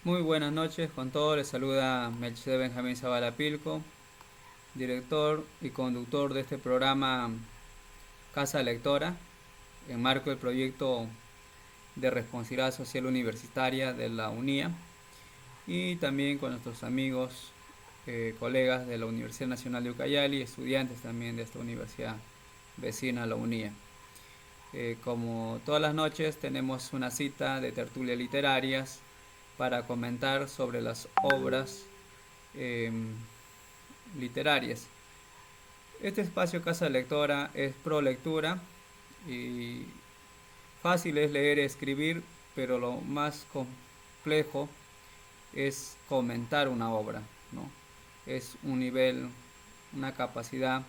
Muy buenas noches con todos, les saluda Melchizedek Benjamín Zavala Pilco, director y conductor de este programa Casa Lectora, en marco del proyecto de responsabilidad social universitaria de la UNIA, y también con nuestros amigos, colegas de la Universidad Nacional de Ucayali, estudiantes también de esta universidad vecina a la UNIA. Como todas las noches tenemos una cita de tertulias literarias para comentar sobre las obras eh, literarias. Este espacio Casa Lectora es pro lectura y fácil es leer y escribir, pero lo más complejo es comentar una obra, ¿no? Es un nivel, una capacidad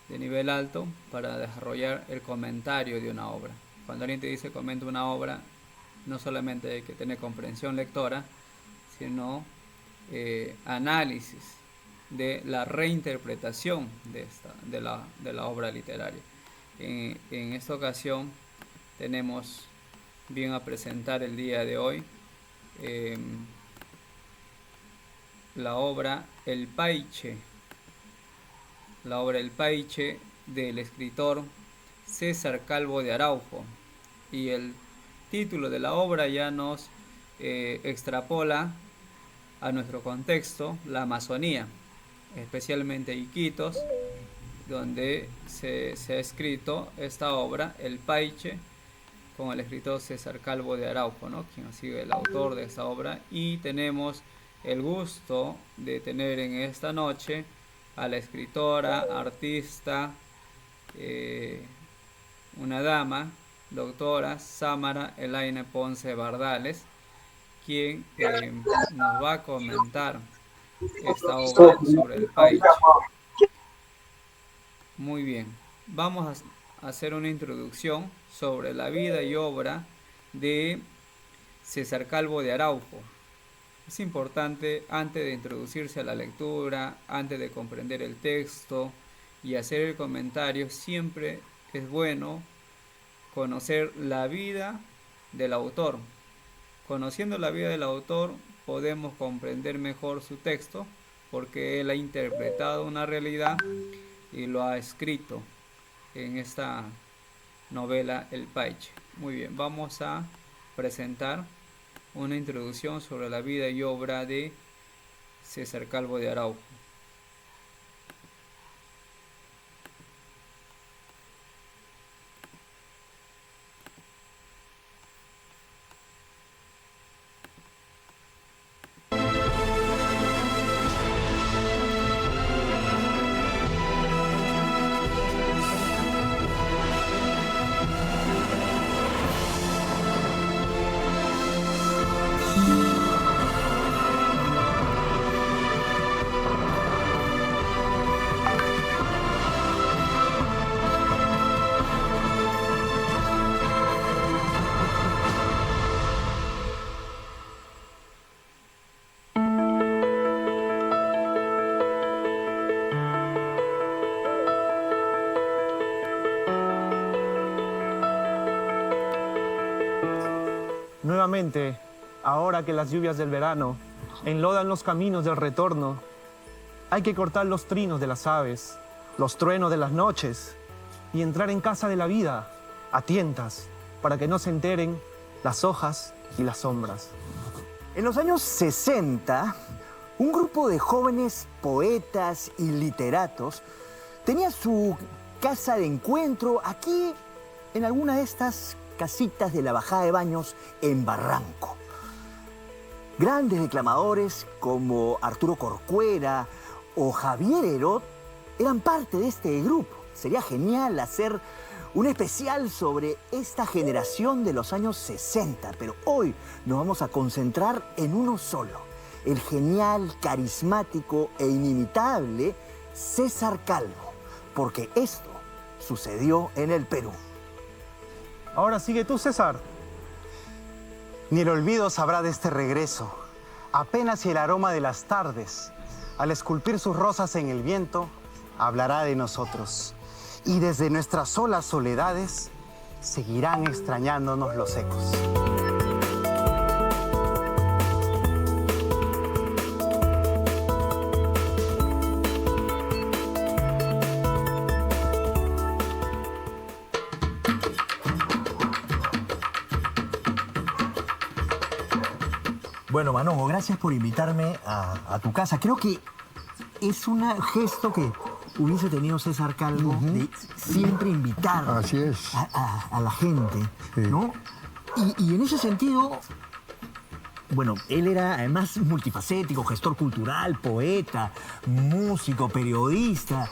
de nivel alto para desarrollar el comentario de una obra. Cuando alguien te dice comenta una obra, no solamente hay que tener comprensión lectora, sino análisis de la reinterpretación de la obra literaria. En esta ocasión tenemos bien a presentar el día de hoy eh, la obra El Paiche, del escritor César Calvo de Araujo, y el título de la obra ya nos extrapola a nuestro contexto, la Amazonía, especialmente Iquitos, donde se ha escrito esta obra, El Paiche, con el escritor César Calvo de Araujo, ¿no? Quien ha sido el autor de esta obra, y tenemos el gusto de tener en esta noche a la escritora, artista, una dama, doctora Sámara Elaine Ponce Bardales, quien nos va a comentar esta obra sobre el Paiche. Muy bien, vamos a hacer una introducción sobre la vida y obra de César Calvo de Araujo. Es importante, antes de introducirse a la lectura, antes de comprender el texto y hacer el comentario, siempre es bueno conocer la vida del autor. Conociendo la vida del autor, podemos comprender mejor su texto, porque él ha interpretado una realidad y lo ha escrito en esta novela El Paiche. Muy bien, vamos a presentar una introducción sobre la vida y obra de César Calvo de Araujo. Nuevamente, ahora que las lluvias del verano enlodan los caminos del retorno, hay que cortar los trinos de las aves, los truenos de las noches y entrar en casa de la vida a tientas para que no se enteren las hojas y las sombras. En los años 60, un grupo de jóvenes poetas y literatos tenía su casa de encuentro aquí en alguna de estas casitas de la Bajada de Baños en Barranco. Grandes declamadores como Arturo Corcuera o Javier Heró eran parte de este grupo. Sería genial hacer un especial sobre esta generación de los años 60, pero hoy nos vamos a concentrar en uno solo, el genial, carismático e inimitable César Calvo, porque esto sucedió en el Perú. Ahora sigue tú, César. Ni el olvido sabrá de este regreso, apenas si el aroma de las tardes, al esculpir sus rosas en el viento, hablará de nosotros. Y desde nuestras solas soledades, seguirán extrañándonos los ecos. Bueno, Manongo, gracias por invitarme a tu casa. Creo que es un gesto que hubiese tenido César Calvo de siempre invitar Así es. a la gente, Sí. ¿no? Y en ese sentido, bueno, él era además multifacético, gestor cultural, poeta, músico, periodista.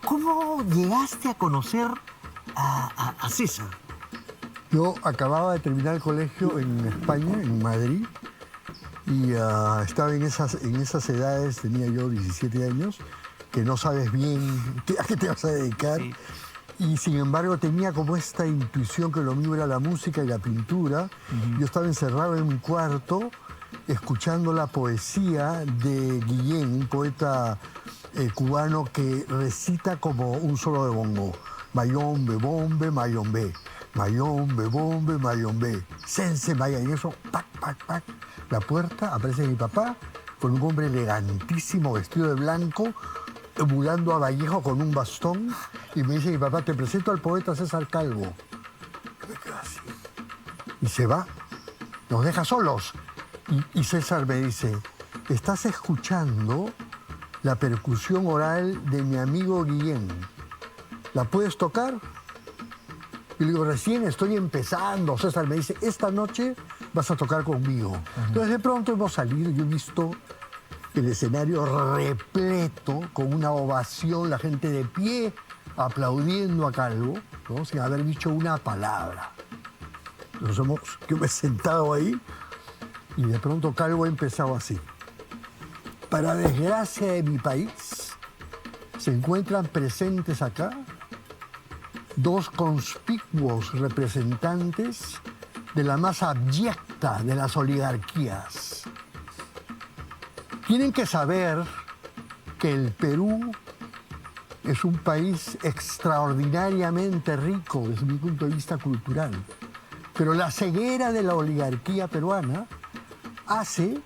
¿Cómo llegaste a conocer a César? Yo acababa de terminar el colegio en España, en Madrid, y estaba en esas edades, tenía yo 17 años, que no sabes bien a qué te vas a dedicar. Sí. Y sin embargo tenía como esta intuición que lo mío era la música y la pintura. Yo estaba encerrado en mi cuarto escuchando la poesía de Guillén, un poeta cubano que recita como un solo de bongo. Mayombe, bombe, mayombe. Mayombe, bombe, mayombe. Sense, maya. Y eso, pac, pac, pac. La puerta, aparece mi papá con un hombre elegantísimo, vestido de blanco, emulando a Vallejo con un bastón, y me dice mi papá, te presento al poeta César Calvo. Yo me quedo así. Y se va, nos deja solos. Y César me dice, estás escuchando la percusión oral de mi amigo Guillén. ¿La puedes tocar? Y le digo, recién estoy empezando. César me dice, esta noche vas a tocar conmigo. Entonces de pronto hemos salido, yo he visto el escenario repleto, con una ovación, la gente de pie, aplaudiendo a Calvo, ¿no? Sin haber dicho una palabra. Yo me he sentado ahí y de pronto Calvo ha empezado así. Para desgracia de mi país, se encuentran presentes acá dos conspicuos representantes de la más abyecta de las oligarquías. Tienen que saber que el Perú es un país extraordinariamente rico desde mi punto de vista cultural, pero la ceguera de la oligarquía peruana hace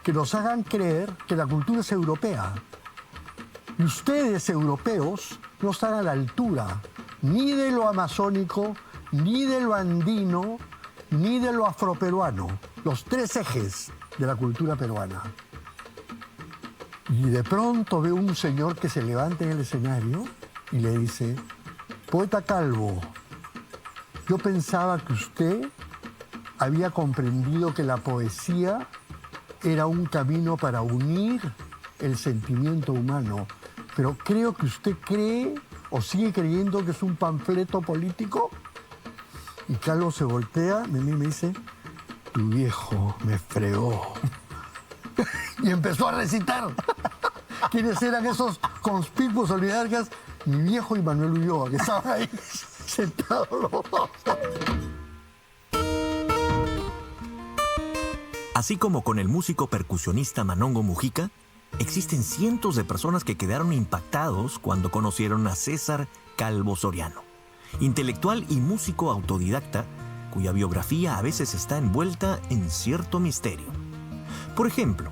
que nos hagan creer que la cultura es europea. Y ustedes, europeos, no están a la altura ni de lo amazónico, ni de lo andino, ni de lo afroperuano, los tres ejes de la cultura peruana. Y de pronto veo un señor que se levanta en el escenario y le dice, poeta Calvo, yo pensaba que usted había comprendido que la poesía era un camino para unir el sentimiento humano, pero creo que usted cree o sigue creyendo que es un panfleto político. Y Calvo se voltea, me mira y me dice, tu viejo me fregó. Y empezó a recitar. ¿Quiénes eran esos conspicuos oligarcas? Mi viejo y Manuel Ulloa, que estaban ahí sentados los dos. Así como con el músico percusionista Manongo Mujica, existen cientos de personas que quedaron impactados cuando conocieron a César Calvo Soriano, intelectual y músico autodidacta, cuya biografía a veces está envuelta en cierto misterio. Por ejemplo,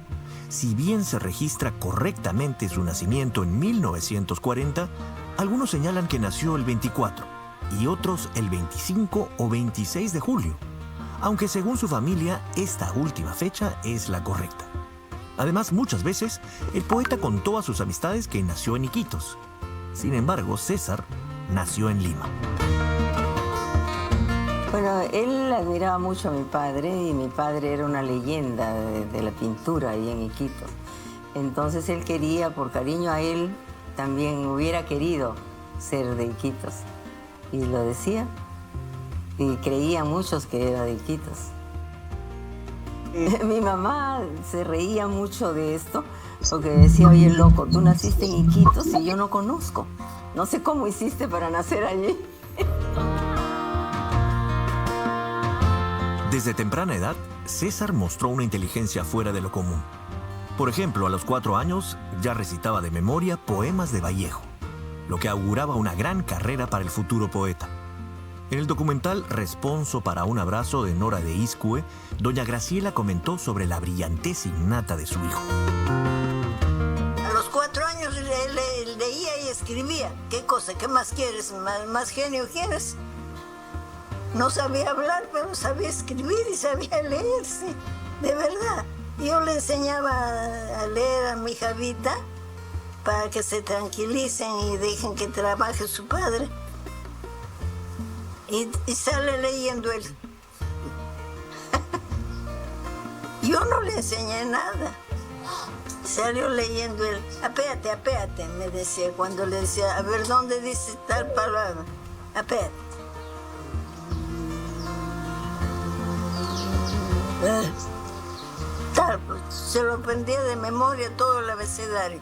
si bien se registra correctamente su nacimiento en 1940, algunos señalan que nació el 24 y otros el 25 o 26 de julio, aunque según su familia esta última fecha es la correcta. Además, muchas veces el poeta contó a sus amistades que nació en Iquitos. Sin embargo, César nació en Lima. Bueno, él admiraba mucho a mi padre y mi padre era una leyenda de la pintura ahí en Iquitos. Entonces él quería, por cariño a él, también hubiera querido ser de Iquitos. Y lo decía. Y creían muchos que era de Iquitos. Mi mamá se reía mucho de esto porque decía, oye, loco, tú naciste en Iquitos y yo no conozco. No sé cómo hiciste para nacer allí. Desde temprana edad, César mostró una inteligencia fuera de lo común. Por ejemplo, a los 4 años ya recitaba de memoria poemas de Vallejo, lo que auguraba una gran carrera para el futuro poeta. En el documental Responso para un abrazo de Nora de Izcue, doña Graciela comentó sobre la brillantez innata de su hijo. A los 4 años leía y escribía. ¿Qué cosa? ¿Qué más quieres? ¿Más genio quieres? No sabía hablar, pero sabía escribir y sabía leer, sí. de verdad. Yo le enseñaba a leer a mi hijavita para que se tranquilicen y dejen que trabaje su padre. Y sale leyendo él. Yo no le enseñé nada. Salió leyendo él. Apéate, me decía cuando le decía, a ver, ¿dónde dice tal palabra? Apéate. Tal, pues, se lo aprendía de memoria todo el abecedario.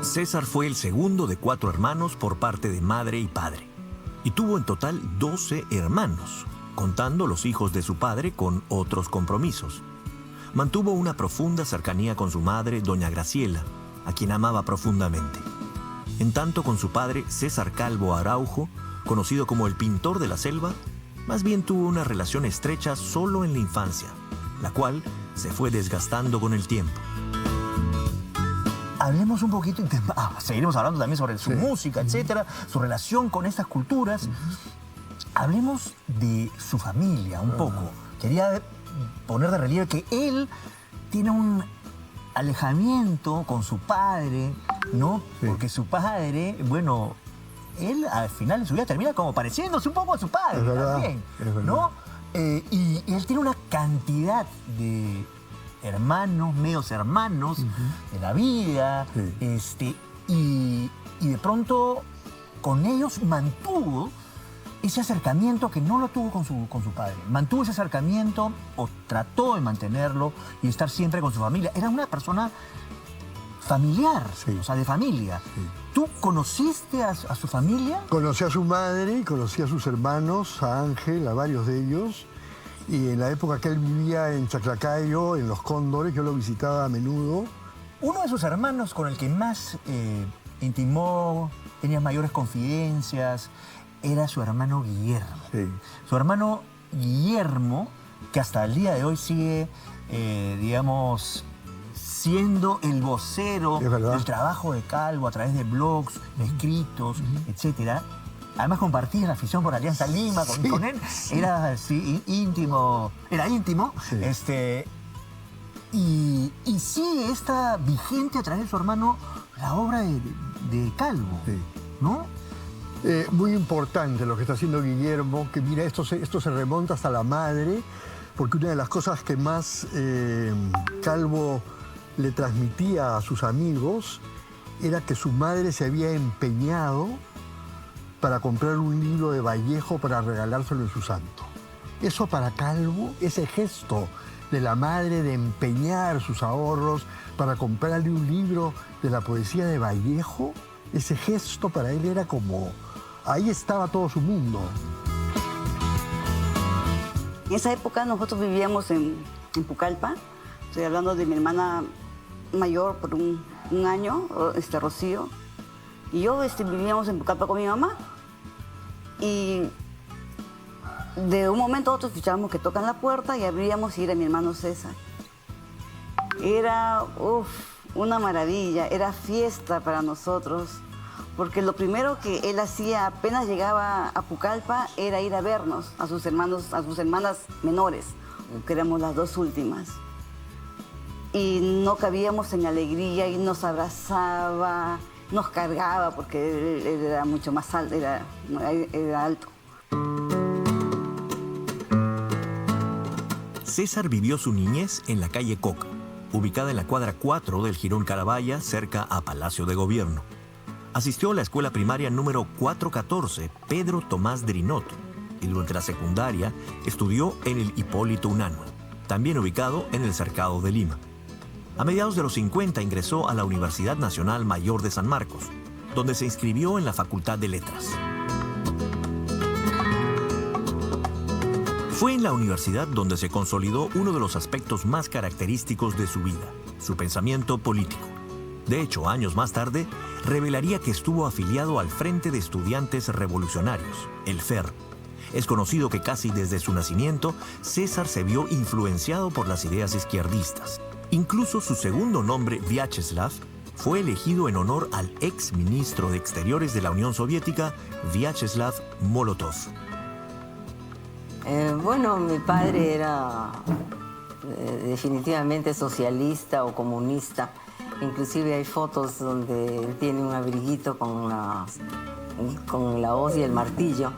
César fue el segundo de 4 hermanos por parte de madre y padre, y tuvo en total 12 hermanos, contando los hijos de su padre con otros compromisos. Mantuvo una profunda cercanía con su madre, doña Graciela, a quien amaba profundamente. En tanto, con su padre, César Calvo Araujo, conocido como el pintor de la selva, más bien tuvo una relación estrecha solo en la infancia, la cual se fue desgastando con el tiempo. Hablemos un poquito, seguiremos hablando también sobre su música, etcétera, su relación con estas culturas. Hablemos de su familia un poco. Quería poner de relieve que él tiene un alejamiento con su padre, ¿no? Sí. Porque su padre, bueno, él al final de su vida termina como pareciéndose un poco a su padre, es verdad, también, es verdad. ¿No? Y él tiene una cantidad de hermanos, medios hermanos de la vida, y de pronto con ellos mantuvo ese acercamiento que no lo tuvo con su padre. Mantuvo ese acercamiento o trató de mantenerlo y estar siempre con su familia. Era una persona familiar, o sea, de familia. Sí. ¿Tú conociste a su familia? Conocí a su madre, conocí a sus hermanos, a Ángel, a varios de ellos. Y en la época que él vivía en Chaclacayo, en Los Cóndores, yo lo visitaba a menudo. Uno de sus hermanos con el que más intimó, tenía mayores confidencias, era su hermano Guillermo. Sí. Su hermano Guillermo, que hasta el día de hoy sigue, digamos, siendo el vocero del trabajo de Calvo a través de blogs, de escritos, etcétera. Además compartía la afición por Alianza Lima con él. Sí. Era íntimo. Sí. Y sigue esta vigente a través de su hermano la obra de Calvo, ¿no? Muy importante lo que está haciendo Guillermo, que mira, esto se remonta hasta la madre, porque una de las cosas que más Calvo le transmitía a sus amigos era que su madre se había empeñado para comprar un libro de Vallejo para regalárselo en su santo. Eso para Calvo, ese gesto de la madre de empeñar sus ahorros para comprarle un libro de la poesía de Vallejo, ese gesto para él era como... ahí estaba todo su mundo. En esa época nosotros vivíamos en Pucallpa. Estoy hablando de mi hermana mayor por un año, Rocío. Y yo vivíamos en Pucallpa con mi mamá. Y de un momento a otro escuchábamos que tocan la puerta y abríamos y era mi hermano César. Era una maravilla, era fiesta para nosotros. Porque lo primero que él hacía apenas llegaba a Pucallpa era ir a vernos a sus hermanas menores, que éramos las 2 últimas. Y no cabíamos en alegría y nos abrazaba, nos cargaba porque él era mucho más alto, era alto. César vivió su niñez en la calle Coca, ubicada en la cuadra 4 del Jirón Carabaya, cerca a Palacio de Gobierno. Asistió a la escuela primaria número 414, Pedro Tomás Drinot, y durante la secundaria estudió en el Hipólito Unanue, también ubicado en el Cercado de Lima. A mediados de los 50 ingresó a la Universidad Nacional Mayor de San Marcos, donde se inscribió en la Facultad de Letras. Fue en la universidad donde se consolidó uno de los aspectos más característicos de su vida, su pensamiento político. De hecho, años más tarde, revelaría que estuvo afiliado al Frente de Estudiantes Revolucionarios, el FER. Es conocido que casi desde su nacimiento, César se vio influenciado por las ideas izquierdistas. Incluso su segundo nombre, Vyacheslav, fue elegido en honor al ex ministro de Exteriores de la Unión Soviética, Vyacheslav Molotov. Bueno, mi padre era definitivamente socialista o comunista. Inclusive hay fotos donde él tiene un abriguito con la hoz y el martillo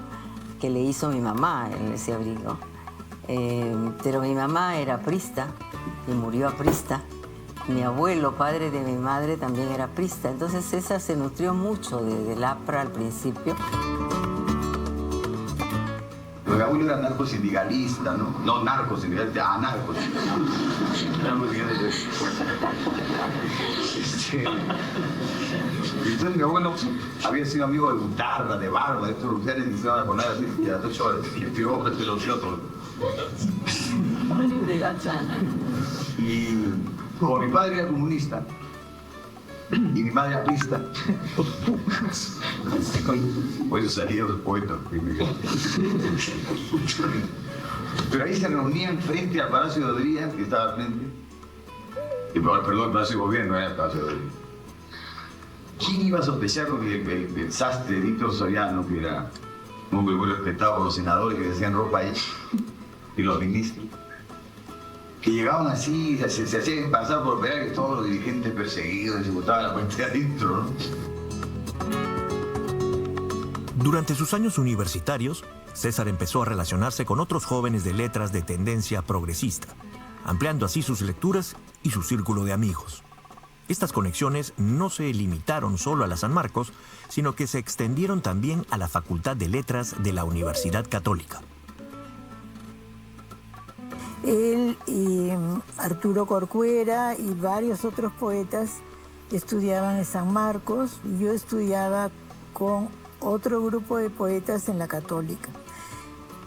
que le hizo mi mamá en ese abrigo. Pero mi mamá era aprista y murió aprista. Mi abuelo, padre de mi madre, también era aprista. Entonces César se nutrió mucho del APRA al principio. Mi abuelo era narcosindicalista, ¿no? No narcosindicalista, anarcosindicalista. Entonces mi abuelo había sido amigo de Guitarra, de Barba, de estos lugares que se iban a poner así, y a las 8 horas, y estiró este los otros. Y como mi padre era comunista, y mi madre aprista, por eso salían los poetas primero. Pero ahí se reunían frente al Palacio de Odría, que estaba al frente. Perdón, el Palacio de Gobierno era el Palacio de Odría. ¿Quién iba a sospechar que el sastre Víctor Soriano, que era un hombre muy respetado por los senadores que hacían ropa ahí, y los ministros, que llegaban así, se hacían pasar por operarios todos los dirigentes perseguidos y se botaban la puerta de adentro, ¿no? Durante sus años universitarios, César empezó a relacionarse con otros jóvenes de letras de tendencia progresista, ampliando así sus lecturas y su círculo de amigos. Estas conexiones no se limitaron solo a la San Marcos, sino que se extendieron también a la Facultad de Letras de la Universidad Católica. Él y Arturo Corcuera y varios otros poetas estudiaban en San Marcos. Yo estudiaba con otro grupo de poetas en la Católica,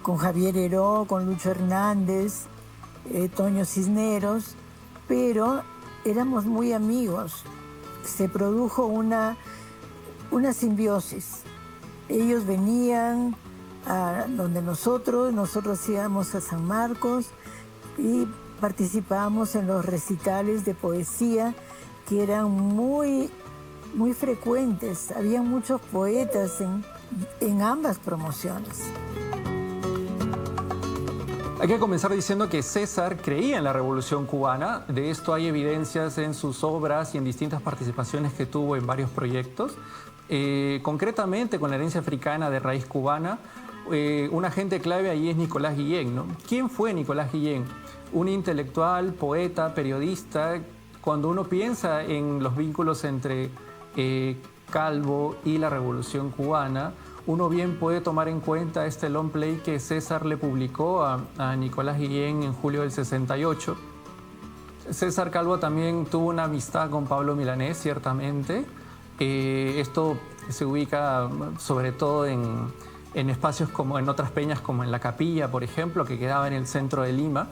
con Javier Heró, con Lucho Hernández, Toño Cisneros, pero éramos muy amigos. Se produjo una simbiosis. Ellos venían a donde nosotros íbamos a San Marcos y participábamos en los recitales de poesía que eran muy frecuentes. Había muchos poetas en ambas promociones. Hay que comenzar diciendo que César creía en la Revolución Cubana. De esto hay evidencias en sus obras y en distintas participaciones que tuvo en varios proyectos. Concretamente con la herencia africana de raíz cubana, un agente clave ahí es Nicolás Guillén, ¿no? ¿Quién fue Nicolás Guillén? Un intelectual, poeta, periodista. Cuando uno piensa en los vínculos entre Calvo y la Revolución Cubana, uno bien puede tomar en cuenta este long play que César le publicó a Nicolás Guillén en julio del 68. César Calvo también tuvo una amistad con Pablo Milanés, ciertamente. Esto se ubica sobre todo en espacios como en otras peñas, como en La Capilla, por ejemplo, que quedaba en el centro de Lima.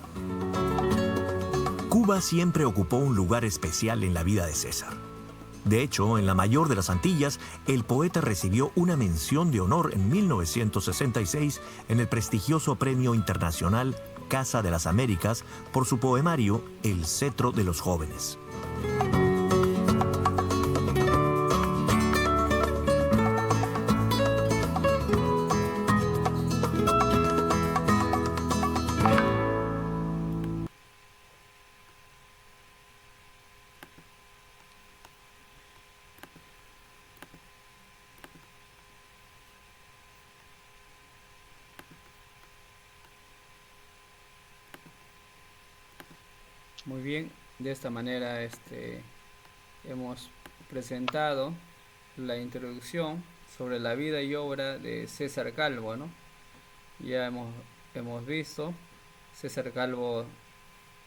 Cuba siempre ocupó un lugar especial en la vida de César. De hecho, en la mayor de las Antillas, el poeta recibió una mención de honor en 1966 en el prestigioso Premio Internacional Casa de las Américas por su poemario El Cetro de los Jóvenes. Muy bien, de esta manera hemos presentado la introducción sobre la vida y obra de César Calvo, ¿no? Ya hemos visto César Calvo,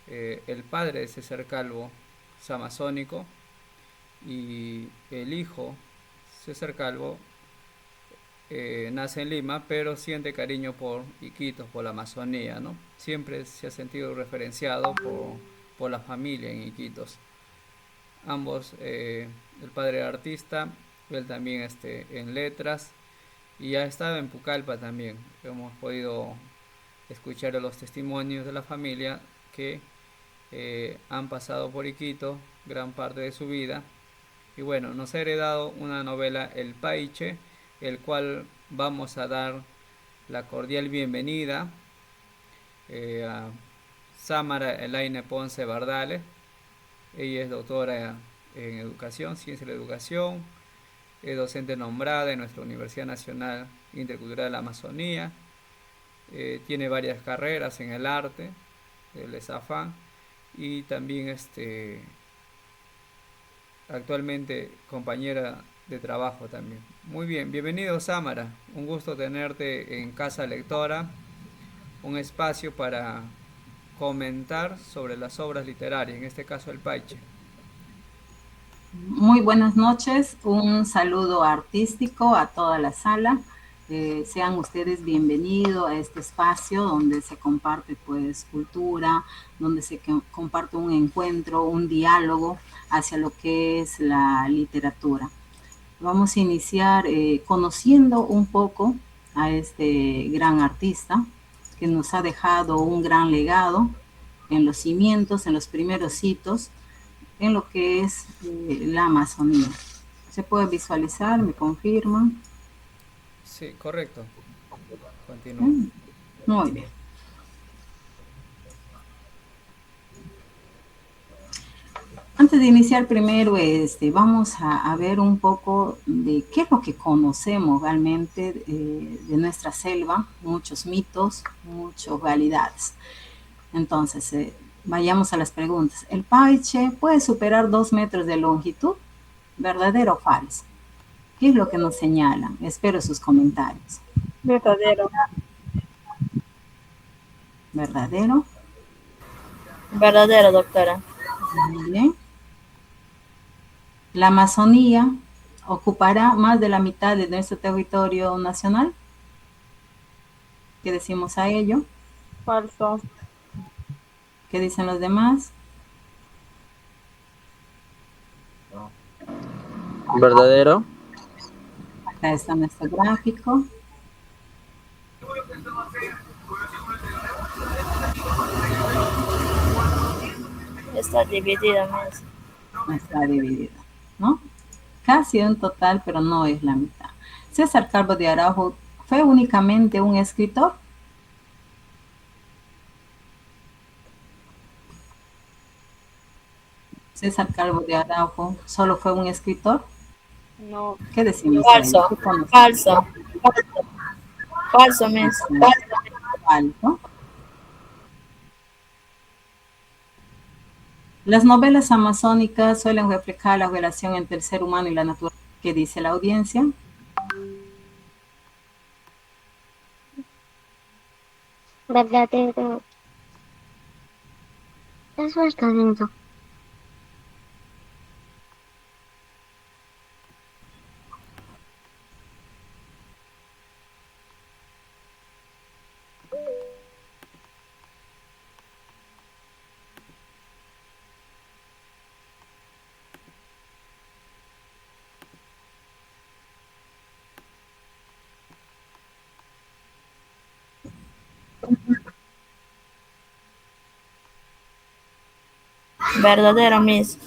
el padre de César Calvo es amazónico y el hijo César Calvo nace en Lima, pero siente cariño por Iquitos, por la Amazonía, ¿no? Siempre se ha sentido referenciado por la familia en Iquitos. Ambos, el padre era artista, él también en letras, y ha estado en Pucallpa también. Hemos podido escuchar los testimonios de la familia que han pasado por Iquitos gran parte de su vida. Y bueno, nos ha heredado una novela, El Paiche, el cual vamos a dar la cordial bienvenida a Samara Elaine Ponce Bardales. Ella es doctora en educación, ciencia de la educación, es docente nombrada en nuestra Universidad Nacional Intercultural de la Amazonía, tiene varias carreras en el arte, el ESAFAN, y también actualmente compañera de trabajo también. Muy bien, bienvenido Samara, un gusto tenerte en Casa Lectora, un espacio para comentar sobre las obras literarias, en este caso el Paiche. Muy buenas noches, un saludo artístico a toda la sala. Sean ustedes bienvenidos a este espacio donde se comparte pues cultura, donde se comparte un encuentro, un diálogo hacia lo que es la literatura. Vamos a iniciar conociendo un poco a este gran artista que nos ha dejado un gran legado en los cimientos, en los primeros hitos, en lo que es la Amazonía. ¿Se puede visualizar? ¿Me confirman? Sí, correcto. Continúa. Muy bien. Antes de iniciar primero, vamos a ver un poco de qué es lo que conocemos realmente de nuestra selva, muchos mitos, muchas realidades. Entonces, vayamos a las preguntas. ¿El Paiche puede superar 2 metros de longitud? ¿Verdadero o falso? ¿Qué es lo que nos señalan? Espero sus comentarios. Verdadero. ¿Verdadero? Verdadero, doctora. Muy bien. ¿La Amazonía ocupará más de la mitad de nuestro territorio nacional? ¿Qué decimos a ello? Falso. ¿Qué dicen los demás? Verdadero. Acá está nuestro gráfico. Está dividida más. Está dividida, ¿no? Casi un total, pero no es la mitad. César Calvo de Araujo fue únicamente un escritor. César Calvo de Araujo solo fue un escritor. No. ¿Qué decimos? Falso. Falso. Falso, miss. Falso. Las novelas amazónicas suelen reflejar la relación entre el ser humano y la naturaleza. ¿Qué dice la audiencia? Verdadero. Es verdadero. Verdadero, miss.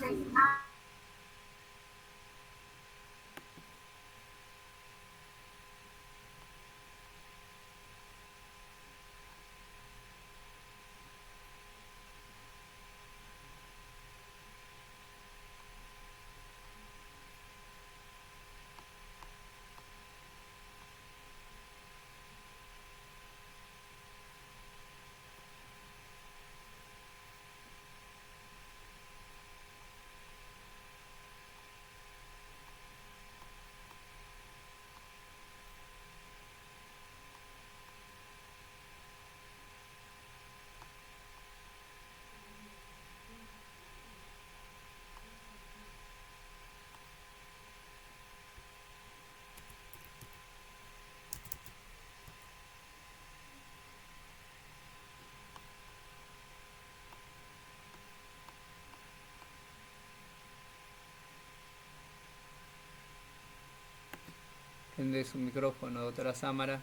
Prende su micrófono, doctora Samara.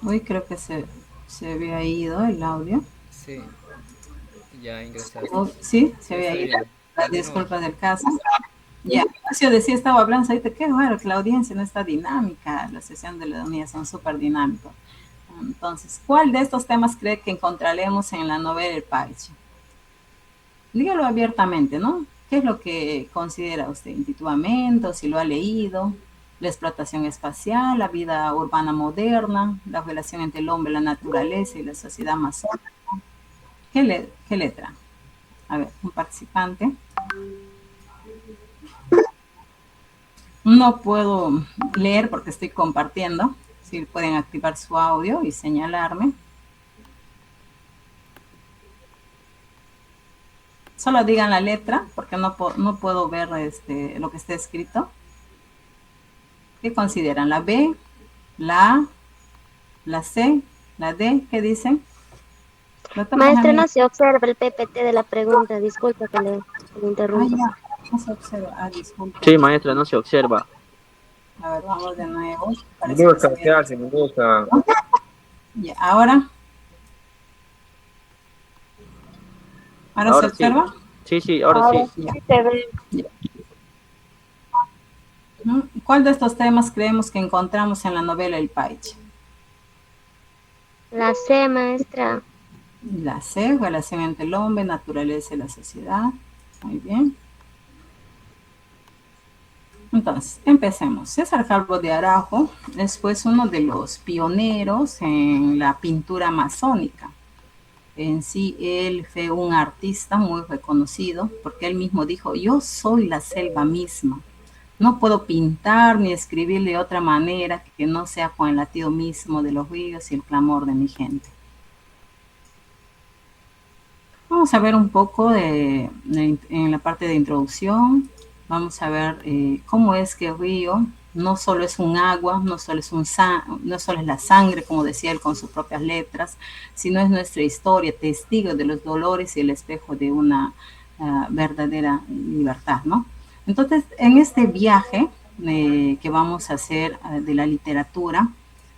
Uy, creo que se había ido el audio. Sí, ya ingresaste. Oh, sí, se había Está ido. bien. Las Continúa. disculpas del caso. Ya, yo decía, estaba hablando ahorita, qué raro que la audiencia no está dinámica, la sesión de la unidad son súper dinámicos. Entonces, ¿cuál de estos temas cree que encontraremos en la novela El Paiche? Dígalo abiertamente, ¿no? ¿Qué es lo que considera usted intuitivamente o si lo ha leído? La explotación espacial, la vida urbana moderna, la relación entre el hombre, la naturaleza y la sociedad amazónica. ¿Qué letra? A ver, un participante. No puedo leer porque estoy compartiendo. Si pueden activar su audio y señalarme. Solo digan la letra porque no puedo ver lo que está escrito. ¿Qué consideran? ¿La B, la A, la C, la D? ¿Qué dicen? Maestra, no se observa el PPT de la pregunta. Disculpa que le interrumpa. No se observa. Disculpe. Sí, maestra, no se observa. A ver, vamos de nuevo. Me gusta, ¿qué hace? Me gusta. Ya, ahora. ¿Ahora se observa? Sí, sí, ahora sí. Se ve. ¿Cuál de estos temas creemos que encontramos en la novela El Paiche? La C, maestra. La C, relación entre el hombre, naturaleza y la sociedad. Muy bien. Entonces, empecemos. César Calvo de Araujo es pues uno de los pioneros en la pintura amazónica. En sí, él fue un artista muy reconocido porque él mismo dijo, yo soy la selva misma. No puedo pintar ni escribir de otra manera que no sea con el latido mismo de los ríos y el clamor de mi gente. Vamos a ver un poco en la parte de introducción. Vamos a ver cómo es que el río no solo es un agua, no solo es la sangre, como decía él con sus propias letras, sino es nuestra historia, testigo de los dolores y el espejo de una verdadera libertad, ¿no? Entonces, en este viaje que vamos a hacer de la literatura,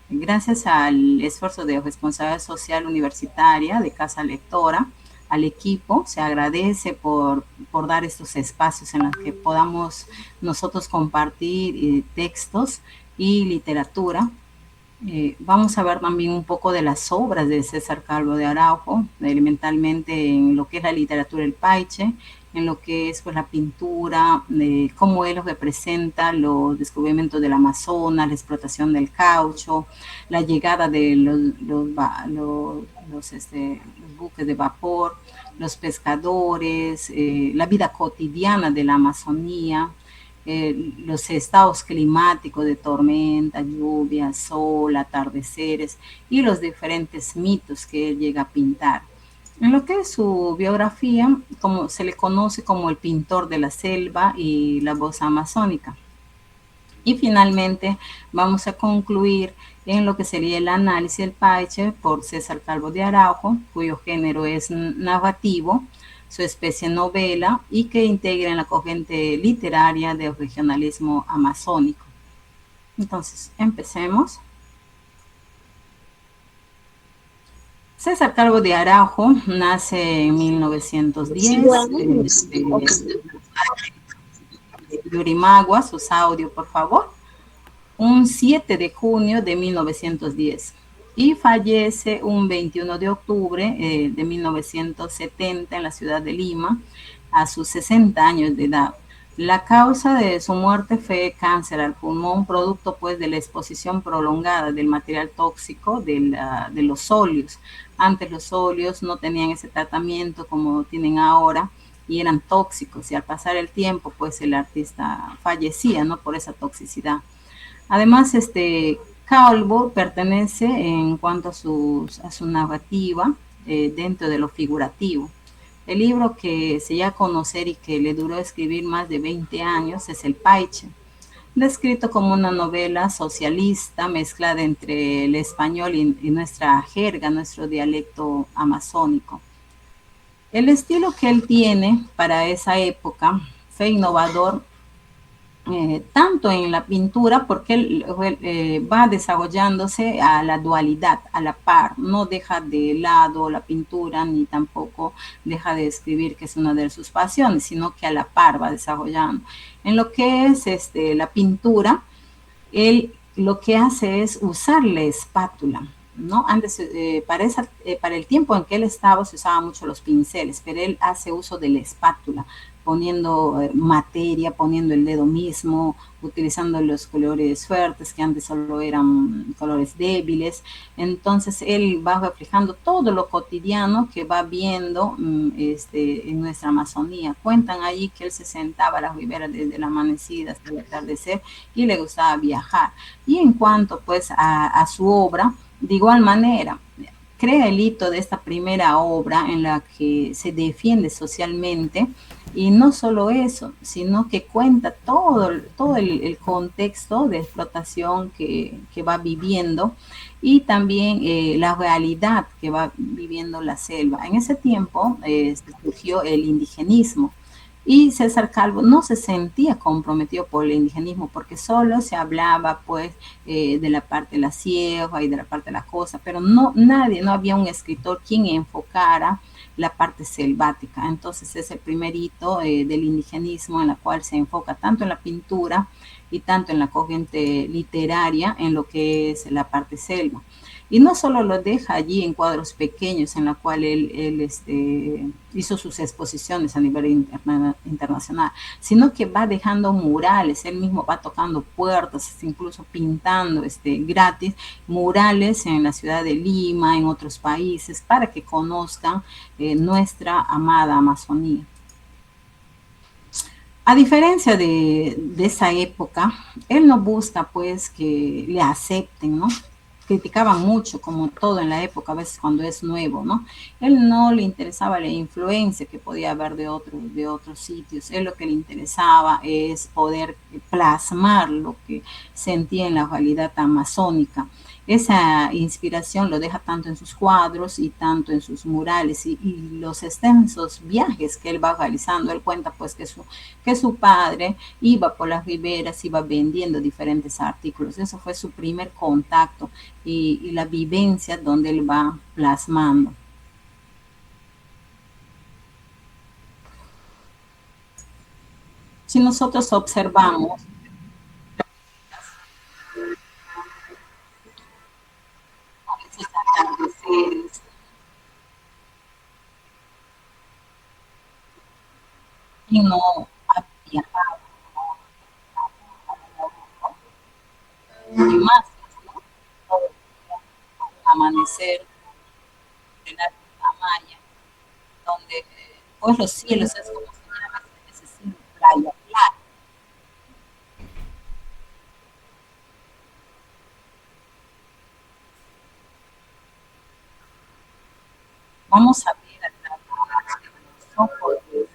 gracias al esfuerzo de responsabilidad social universitaria de Casa Lectora, al equipo, se agradece por dar estos espacios en los que podamos nosotros compartir textos y literatura. Vamos a ver también un poco de las obras de César Calvo de Araujo, elementalmente en lo que es la literatura del Paiche, en lo que es pues, la pintura, cómo él representa los descubrimientos del Amazonas, la explotación del caucho, la llegada de los buques de vapor, los pescadores, la vida cotidiana de la Amazonía, los estados climáticos de tormenta, lluvia, sol, atardeceres y los diferentes mitos que él llega a pintar. En lo que es su biografía, como se le conoce como el pintor de la selva y la voz amazónica. Y finalmente vamos a concluir en lo que sería el análisis del Paiche por César Calvo de Araujo, cuyo género es narrativo, su especie novela y que integra en la corriente literaria del regionalismo amazónico. Entonces, empecemos. César Calvo de Araujo nace en 1910 en Yurimagua, sus audios, por favor, un 7 de junio de 1910 y fallece un 21 de octubre de 1970 en la ciudad de Lima a sus 60 años de edad. La causa de su muerte fue cáncer al pulmón, producto pues de la exposición prolongada del material tóxico de los óleos. Antes los óleos no tenían ese tratamiento como tienen ahora y eran tóxicos y al pasar el tiempo pues el artista fallecía, ¿no? Por esa toxicidad. Además, Calvo pertenece en cuanto a su narrativa dentro de lo figurativo. El libro que se llama a conocer y que le duró escribir más de 20 años es El Paiche, descrito como una novela socialista mezclada entre el español y nuestra jerga, nuestro dialecto amazónico. El estilo que él tiene para esa época fue innovador tanto en la pintura, porque él va desarrollándose a la dualidad, a la par, no deja de lado la pintura, ni tampoco deja de escribir, que es una de sus pasiones, sino que a la par va desarrollando. En lo que es la pintura, él lo que hace es usar la espátula, ¿no? Antes, para el tiempo en que él estaba, se usaban mucho los pinceles, pero él hace uso de la espátula, poniendo materia, poniendo el dedo mismo, utilizando los colores fuertes, que antes solo eran colores débiles. Entonces, él va reflejando todo lo cotidiano que va viendo en nuestra Amazonía. Cuentan allí que él se sentaba a las riberas desde la amanecida hasta el atardecer y le gustaba viajar. Y en cuanto, pues, a su obra, de igual manera, crea el hito de esta primera obra en la que se defiende socialmente, y no solo eso, sino que cuenta todo el contexto de explotación que va viviendo, y también la realidad que va viviendo la selva. En ese tiempo surgió el indigenismo, y César Calvo no se sentía comprometido por el indigenismo, porque solo se hablaba, pues, de la parte de la sierra y de la parte de la costa, pero no había un escritor quien enfocara la parte selvática. Entonces es el primer hito del indigenismo, en la cual se enfoca tanto en la pintura y tanto en la corriente literaria en lo que es la parte selva. Y no solo lo deja allí en cuadros pequeños, en la cual él hizo sus exposiciones a nivel internacional, sino que va dejando murales, él mismo va tocando puertas, incluso pintando gratis murales en la ciudad de Lima, en otros países, para que conozcan nuestra amada Amazonía. A diferencia de esa época, él no busca, pues, que le acepten, ¿no? Criticaban mucho, como todo en la época, a veces cuando es nuevo, ¿no? Él no le interesaba la influencia que podía haber de otros sitios. Él lo que le interesaba es poder plasmar lo que sentía en la realidad amazónica. Esa inspiración lo deja tanto en sus cuadros y tanto en sus murales, y los extensos viajes que él va realizando. Él cuenta, pues, que su padre iba por las riberas, iba vendiendo diferentes artículos. Eso fue su primer contacto y la vivencia donde él va plasmando. Si nosotros observamos, y no ha viajado, y más, ¿no? Un amanecer de la Maya, donde pues los cielos es como si fuera ese playa clara. Vamos a ver a través de los ojos de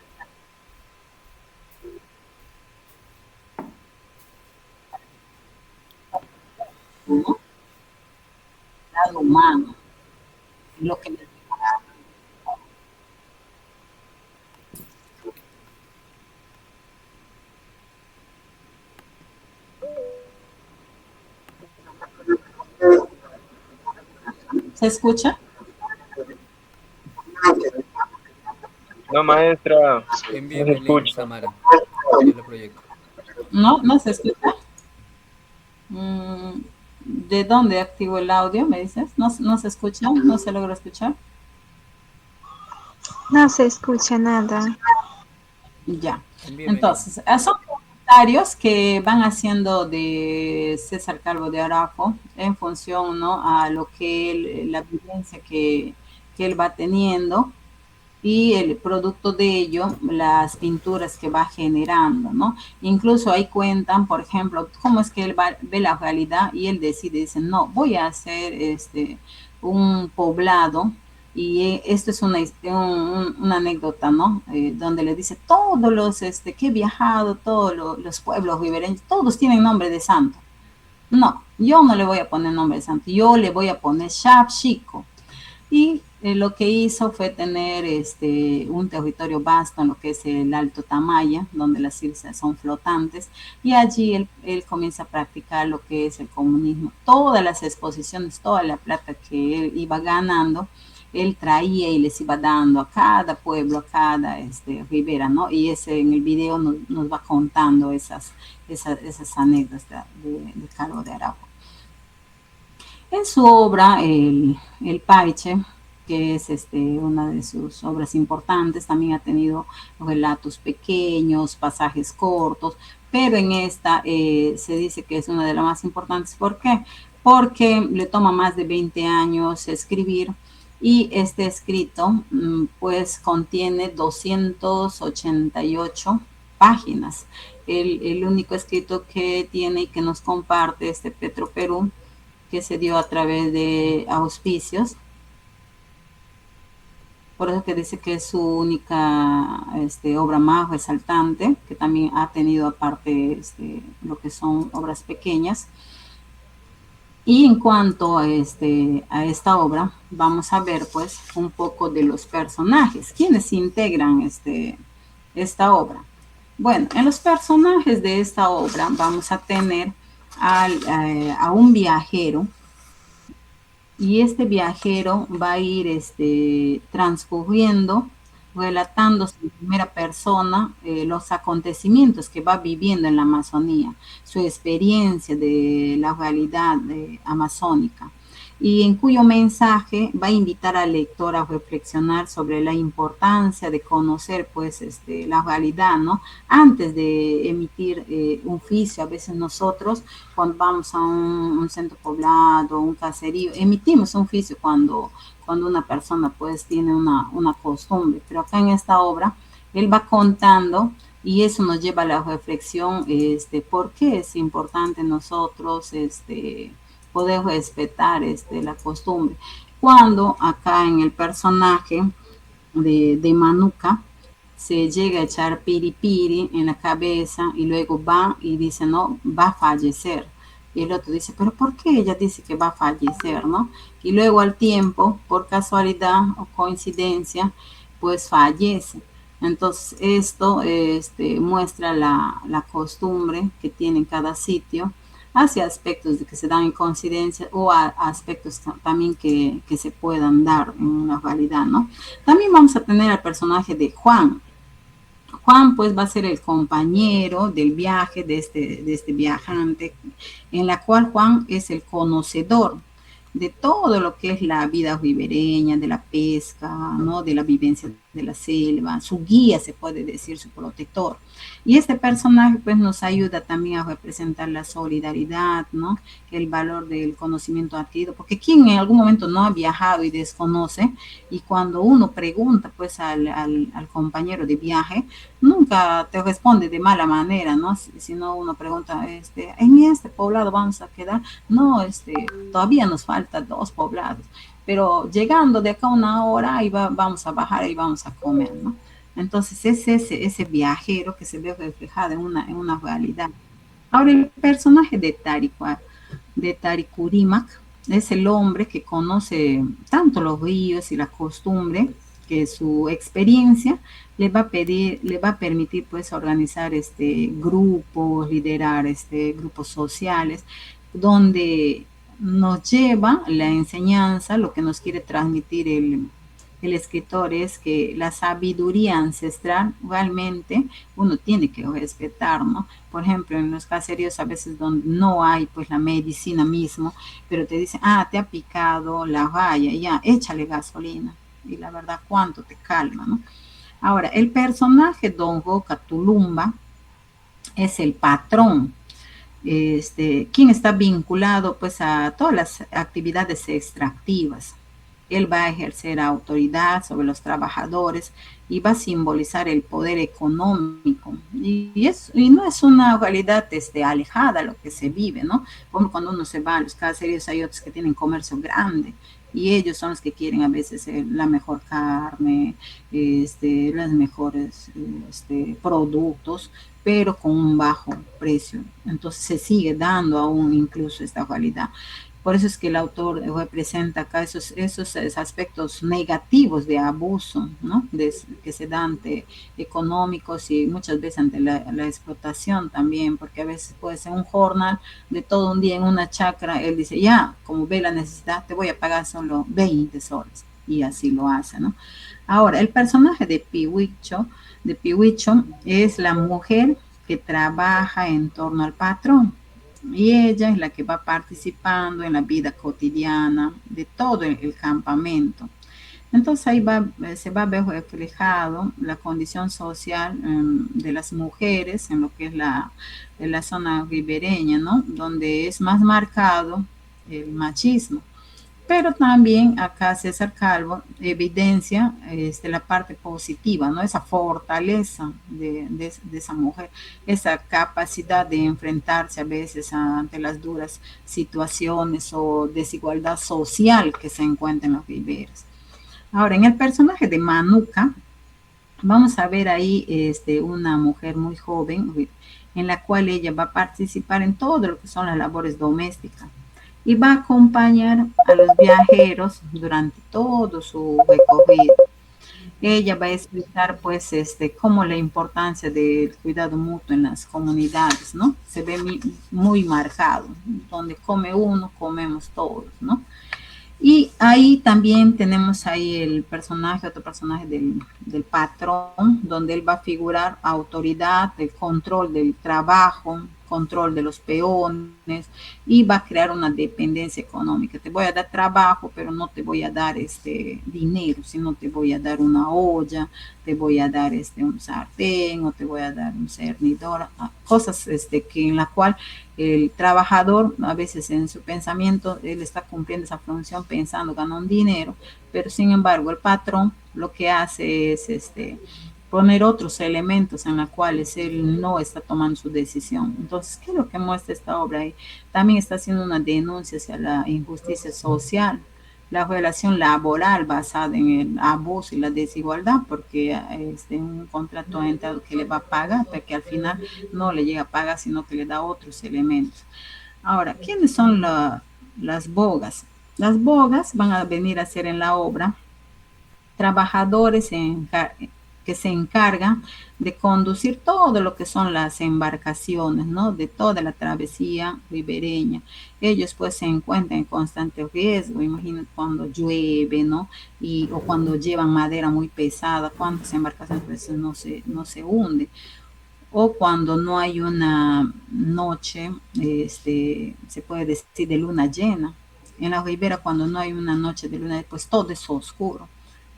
lado humano, lo que le ¿Se escucha? No, maestra. Envíe No se el link, escucha. Samara. Yo lo proyecto. ¿No se escucha? ¿De dónde activo el audio, me dices? ¿No se escucha? ¿No se logra escuchar? No se escucha nada. Ya. Envíeme Entonces, son comentarios que van haciendo de César Calvo de Araujo en función, ¿no?, a lo que la vivencia que él va teniendo, y el producto de ello, las pinturas que va generando, ¿no? Incluso ahí cuentan, por ejemplo, cómo es que él ve la realidad, y él dice, no, voy a hacer un poblado, y esto es una anécdota, ¿no? Donde le dice, todos los que he viajado, todos los pueblos ribereños, todos tienen nombre de santo. No, yo no le voy a poner nombre de santo, yo le voy a poner Shapchico. Y lo que hizo fue tener un territorio vasto en lo que es el Alto Tamaya, donde las islas son flotantes, y allí él comienza a practicar lo que es el comunismo. Todas las exposiciones, toda la plata que él iba ganando, él traía y les iba dando a cada pueblo, a cada ribera, ¿no? Y en el video nos va contando esas anécdotas de Calvo de Araujo. En su obra, el Paiche, que es una de sus obras importantes, también ha tenido relatos pequeños, pasajes cortos, pero en esta se dice que es una de las más importantes. ¿Por qué? Porque le toma más de 20 años escribir, y este escrito pues contiene 288 páginas. El único escrito que tiene y que nos comparte Petro Perú, que se dio a través de auspicios. Por eso que dice que es su única obra más resaltante, que también ha tenido aparte lo que son obras pequeñas. Y en cuanto a esta obra, vamos a ver pues un poco de los personajes, quienes integran esta obra. Bueno, en los personajes de esta obra vamos a tener a un viajero, y este viajero va a ir transcurriendo, relatando en primera persona los acontecimientos que va viviendo en la Amazonía, su experiencia de la realidad amazónica, y en cuyo mensaje va a invitar al lector a reflexionar sobre la importancia de conocer pues la realidad, ¿no? Antes de emitir un juicio. A veces nosotros, cuando vamos a un centro poblado, un caserío, emitimos un juicio cuando una persona pues tiene una costumbre, pero acá en esta obra él va contando, y eso nos lleva a la reflexión, por qué es importante nosotros poder respetar la costumbre. Cuando acá en el personaje de Manuca se llega a echar piripiri en la cabeza, y luego va y dice, no, va a fallecer. Y el otro dice, pero ¿por qué ella dice que va a fallecer, no? Y luego al tiempo, por casualidad o coincidencia, pues fallece. Entonces esto muestra la costumbre que tiene en cada sitio, hacia aspectos de que se dan en coincidencia, o a aspectos también que se puedan dar en una realidad, ¿no? También vamos a tener al personaje de Juan. Juan pues va a ser el compañero del viaje de este viajante, en la cual Juan es el conocedor de todo lo que es la vida ribereña, de la pesca, ¿no? De la vivencia de la selva, su guía, se puede decir, su protector. Y este personaje pues nos ayuda también a representar la solidaridad, ¿no? El valor del conocimiento adquirido, porque quien en algún momento no ha viajado y desconoce, y cuando uno pregunta pues al compañero de viaje, nunca te responde de mala manera, ¿no? Si no, uno pregunta, en este poblado vamos a quedar, no, todavía nos falta 2 poblados, pero llegando de acá a 1 hora, ahí vamos a bajar y vamos a comer, ¿no? Entonces es ese viajero que se ve reflejado en una realidad. Ahora, el personaje de Taricurimac es el hombre que conoce tanto los ríos y la costumbre, que su experiencia le va a permitir pues organizar grupos, liderar grupos sociales, donde nos lleva la enseñanza. Lo que nos quiere transmitir el escritor es que la sabiduría ancestral realmente uno tiene que respetar, ¿no? Por ejemplo, en los caseríos a veces donde no hay pues la medicina mismo, pero te dicen, te ha picado la raya, ya, échale gasolina. Y la verdad, cuánto te calma, ¿no? Ahora, el personaje Don Roca Tulumba es el patrón, quien está vinculado pues a todas las actividades extractivas. Él va a ejercer autoridad sobre los trabajadores y va a simbolizar el poder económico. Y no es una realidad alejada lo que se vive, ¿no? Como cuando uno se va a los caseríos, hay otros que tienen comercio grande, y ellos son los que quieren a veces la mejor carne, los mejores productos, pero con un bajo precio. Entonces se sigue dando aún incluso esta realidad. Por eso es que el autor representa acá esos aspectos negativos de abuso, ¿no? Que se dan ante económicos y muchas veces ante la explotación también, porque a veces puede ser un jornal de todo un día en una chacra, él dice, ya, como ve la necesidad, te voy a pagar solo 20 soles, y así lo hace, ¿no? Ahora, el personaje de Pihuicho es la mujer que trabaja en torno al patrón, y ella es la que va participando en la vida cotidiana de todo el campamento. Entonces ahí se va a ver reflejado la condición social de las mujeres en lo que es la zona ribereña, ¿no? Donde es más marcado el machismo. Pero también acá César Calvo evidencia la parte positiva, ¿no? Esa fortaleza de esa mujer, esa capacidad de enfrentarse a veces ante las duras situaciones o desigualdad social que se encuentra en los riberas. Ahora, en el personaje de Manuca, vamos a ver ahí una mujer muy joven, en la cual ella va a participar en todo lo que son las labores domésticas y va a acompañar a los viajeros durante todo su recorrido. Ella va a explicar, pues, cómo la importancia del cuidado mutuo en las comunidades, ¿no? Se ve muy marcado, donde come uno, comemos todos, ¿no? Y ahí también tenemos ahí otro personaje del patrón, donde él va a figurar autoridad, el control del trabajo, control de los peones, y va a crear una dependencia económica. Te voy a dar trabajo, pero no te voy a dar dinero, sino te voy a dar una olla, te voy a dar un sartén, o te voy a dar un cernidor, cosas que en la cual el trabajador, a veces en su pensamiento, él está cumpliendo esa función pensando ganar un dinero, pero sin embargo el patrón lo que hace es poner otros elementos en los cuales él no está tomando su decisión. Entonces, ¿qué es lo que muestra esta obra? También está haciendo una denuncia hacia la injusticia social, la relación laboral basada en el abuso y la desigualdad, porque un contrato entrado que le va a pagar, pero que al final no le llega a pagar, sino que le da otros elementos. Ahora, ¿quiénes son las bogas? Las bogas van a venir a ser en la obra trabajadores que se encargan de conducir todo lo que son las embarcaciones, ¿no? De toda la travesía ribereña. Ellos pues se encuentran en constante riesgo, imagínate cuando llueve, ¿no? O cuando llevan madera muy pesada, cuántas embarcaciones pues no se hunde. O cuando no hay una noche, se puede decir de luna llena. En la ribera, cuando no hay una noche de luna, pues todo es oscuro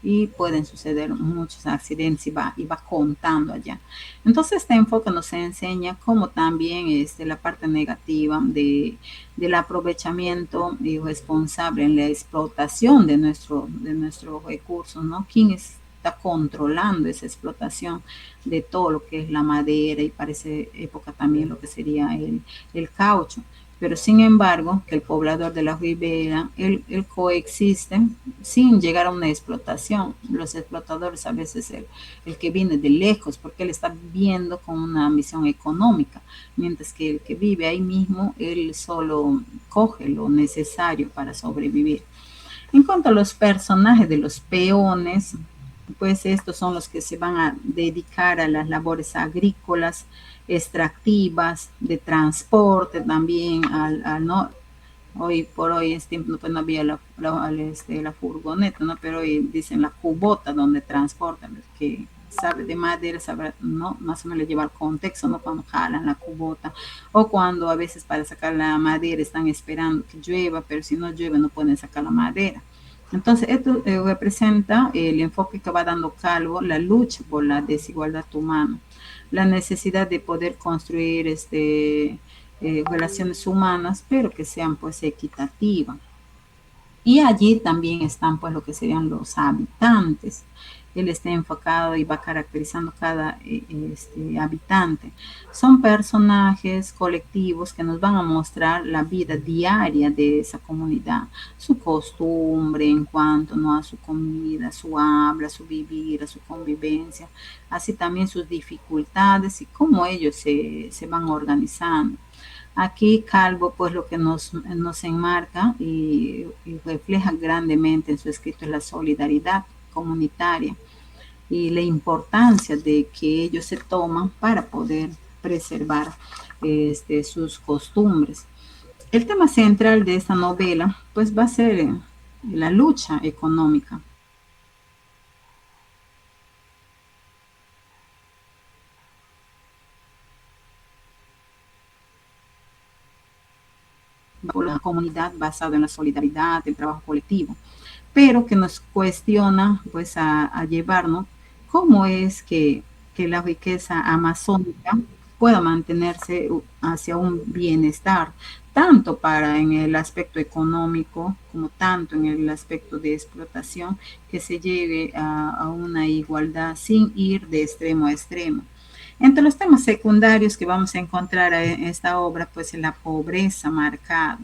y pueden suceder muchos accidentes y va contando allá. Entonces este enfoque nos enseña cómo también la parte negativa del aprovechamiento irresponsable en la explotación de nuestros recursos, ¿no? ¿Quién está controlando esa explotación de todo lo que es la madera y para esa época también lo que sería el caucho? Pero sin embargo, que el poblador de la ribera, él coexiste sin llegar a una explotación. Los explotadores a veces el que viene de lejos, porque él está viviendo con una misión económica, mientras que el que vive ahí mismo, él solo coge lo necesario para sobrevivir. En cuanto a los personajes de los peones, pues estos son los que se van a dedicar a las labores agrícolas, extractivas, de transporte también, ¿no? Hoy por hoy pues no había la furgoneta, ¿no? Pero hoy dicen la cubota donde transportan, que sabe de madera, sabe, ¿no? Más o menos le lleva el contexto, ¿no? Cuando jalan la cubota, o cuando a veces para sacar la madera están esperando que llueva, pero si no llueve no pueden sacar la madera. Entonces, esto representa el enfoque que va dando Calvo, la lucha por la desigualdad humana, la necesidad de poder construir relaciones humanas, pero que sean pues equitativas. Y allí también están pues lo que serían los habitantes. Él está enfocado y va caracterizando cada habitante. Son personajes colectivos que nos van a mostrar la vida diaria de esa comunidad, su costumbre en cuanto, ¿no?, a su comida, su habla, su vivir, a su convivencia, así también sus dificultades y cómo ellos se van organizando. Aquí Calvo, pues lo que nos enmarca y refleja grandemente en su escrito es la solidaridad comunitaria y la importancia de que ellos se toman para poder preservar sus costumbres. El tema central de esta novela, pues va a ser la lucha económica. Por la comunidad basado en la solidaridad, el trabajo colectivo, pero que nos cuestiona pues a llevarnos cómo es que la riqueza amazónica pueda mantenerse hacia un bienestar, tanto para en el aspecto económico como tanto en el aspecto de explotación, que se llegue a una igualdad sin ir de extremo a extremo. Entre los temas secundarios que vamos a encontrar en esta obra, pues la pobreza marcada,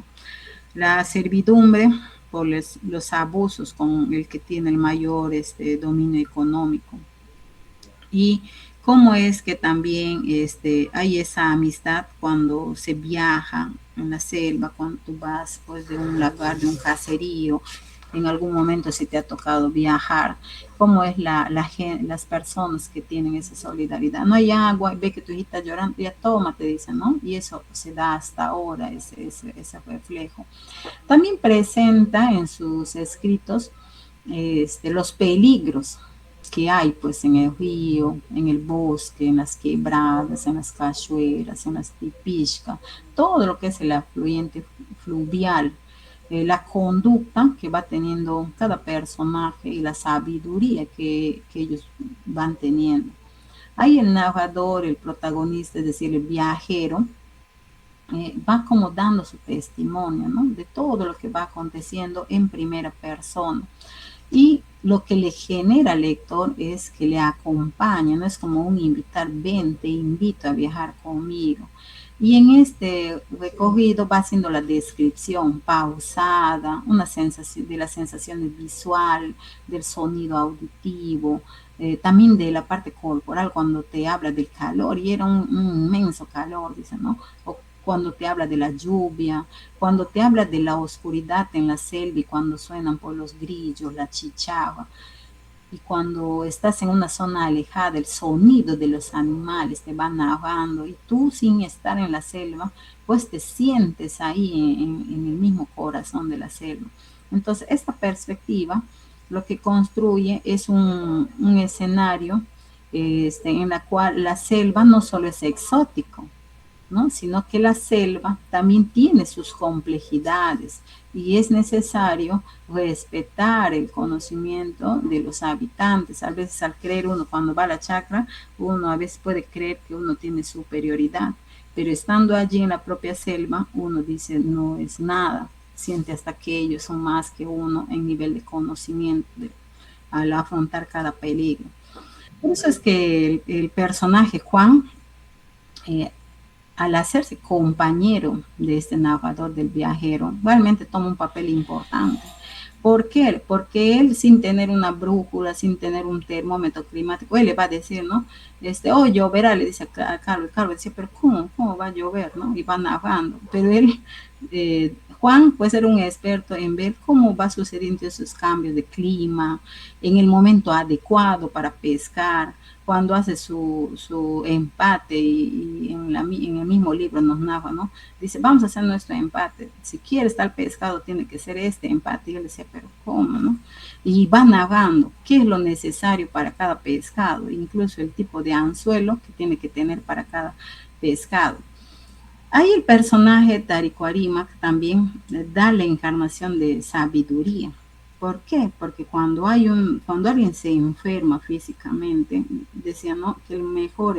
la servidumbre por los abusos con el que tiene el mayor dominio económico, y cómo es que también hay esa amistad cuando se viaja en la selva, cuando tú vas pues, de un lugar, de un caserío, en algún momento si te ha tocado viajar, cómo es las personas que tienen esa solidaridad. No hay agua, ve que tu hijita llorando, ya toma, te dicen, ¿no? Y eso se da hasta ahora, ese reflejo. También presenta en sus escritos los peligros que hay pues en el río, en el bosque, en las quebradas, en las cachoeiras, en las tipiscas, todo lo que es el afluente fluvial, la conducta que va teniendo cada personaje y la sabiduría que ellos van teniendo. Ahí el narrador, el protagonista, es decir, el viajero, va como dando su testimonio, ¿no? De todo lo que va aconteciendo en primera persona. Y lo que le genera al lector es que le acompaña, no es como un invitar, ven, te invito a viajar conmigo. Y en este recorrido va haciendo la descripción pausada, una sensación de la sensación visual, del sonido auditivo, también de la parte corporal cuando te habla del calor, y era un inmenso calor, dice, ¿no? O cuando te habla de la lluvia, cuando te habla de la oscuridad en la selva y cuando suenan por los grillos, la chicharra. Y cuando estás en una zona alejada, el sonido de los animales te va narrando y tú sin estar en la selva, pues te sientes ahí en el mismo corazón de la selva. Entonces, esta perspectiva lo que construye es un escenario en la cual la selva no solo es exótico, ¿no? Sino que la selva también tiene sus complejidades y es necesario respetar el conocimiento de los habitantes. A veces al creer uno, cuando va a la chacra, uno a veces puede creer que uno tiene superioridad, pero estando allí en la propia selva, uno dice no es nada, siente hasta que ellos son más que uno en nivel de conocimiento al afrontar cada peligro. Por eso es que el personaje Juan, al hacerse compañero de este narrador del viajero, realmente toma un papel importante. ¿Por qué? Porque él, sin tener una brújula, sin tener un termómetro climático, él le va a decir, ¿no? Oh, lloverá, le dice a Carlos. Carlos dice, pero ¿cómo va a llover, no? Y va narrando. Pero él, Juan, pues era un experto en ver cómo va sucediendo esos cambios de clima, en el momento adecuado para pescar, cuando hace su empate y en el mismo libro nos narra, ¿no? Dice, vamos a hacer nuestro empate. Si quieres tal pescado, tiene que ser este empate. Y él decía, pero ¿cómo, no? Y va narrando qué es lo necesario para cada pescado, incluso el tipo de anzuelo que tiene que tener para cada pescado. Ahí el personaje Tarico Arímac también da la encarnación de sabiduría. ¿Por qué? Porque cuando alguien se enferma físicamente, decía, ¿no? Que el mejor,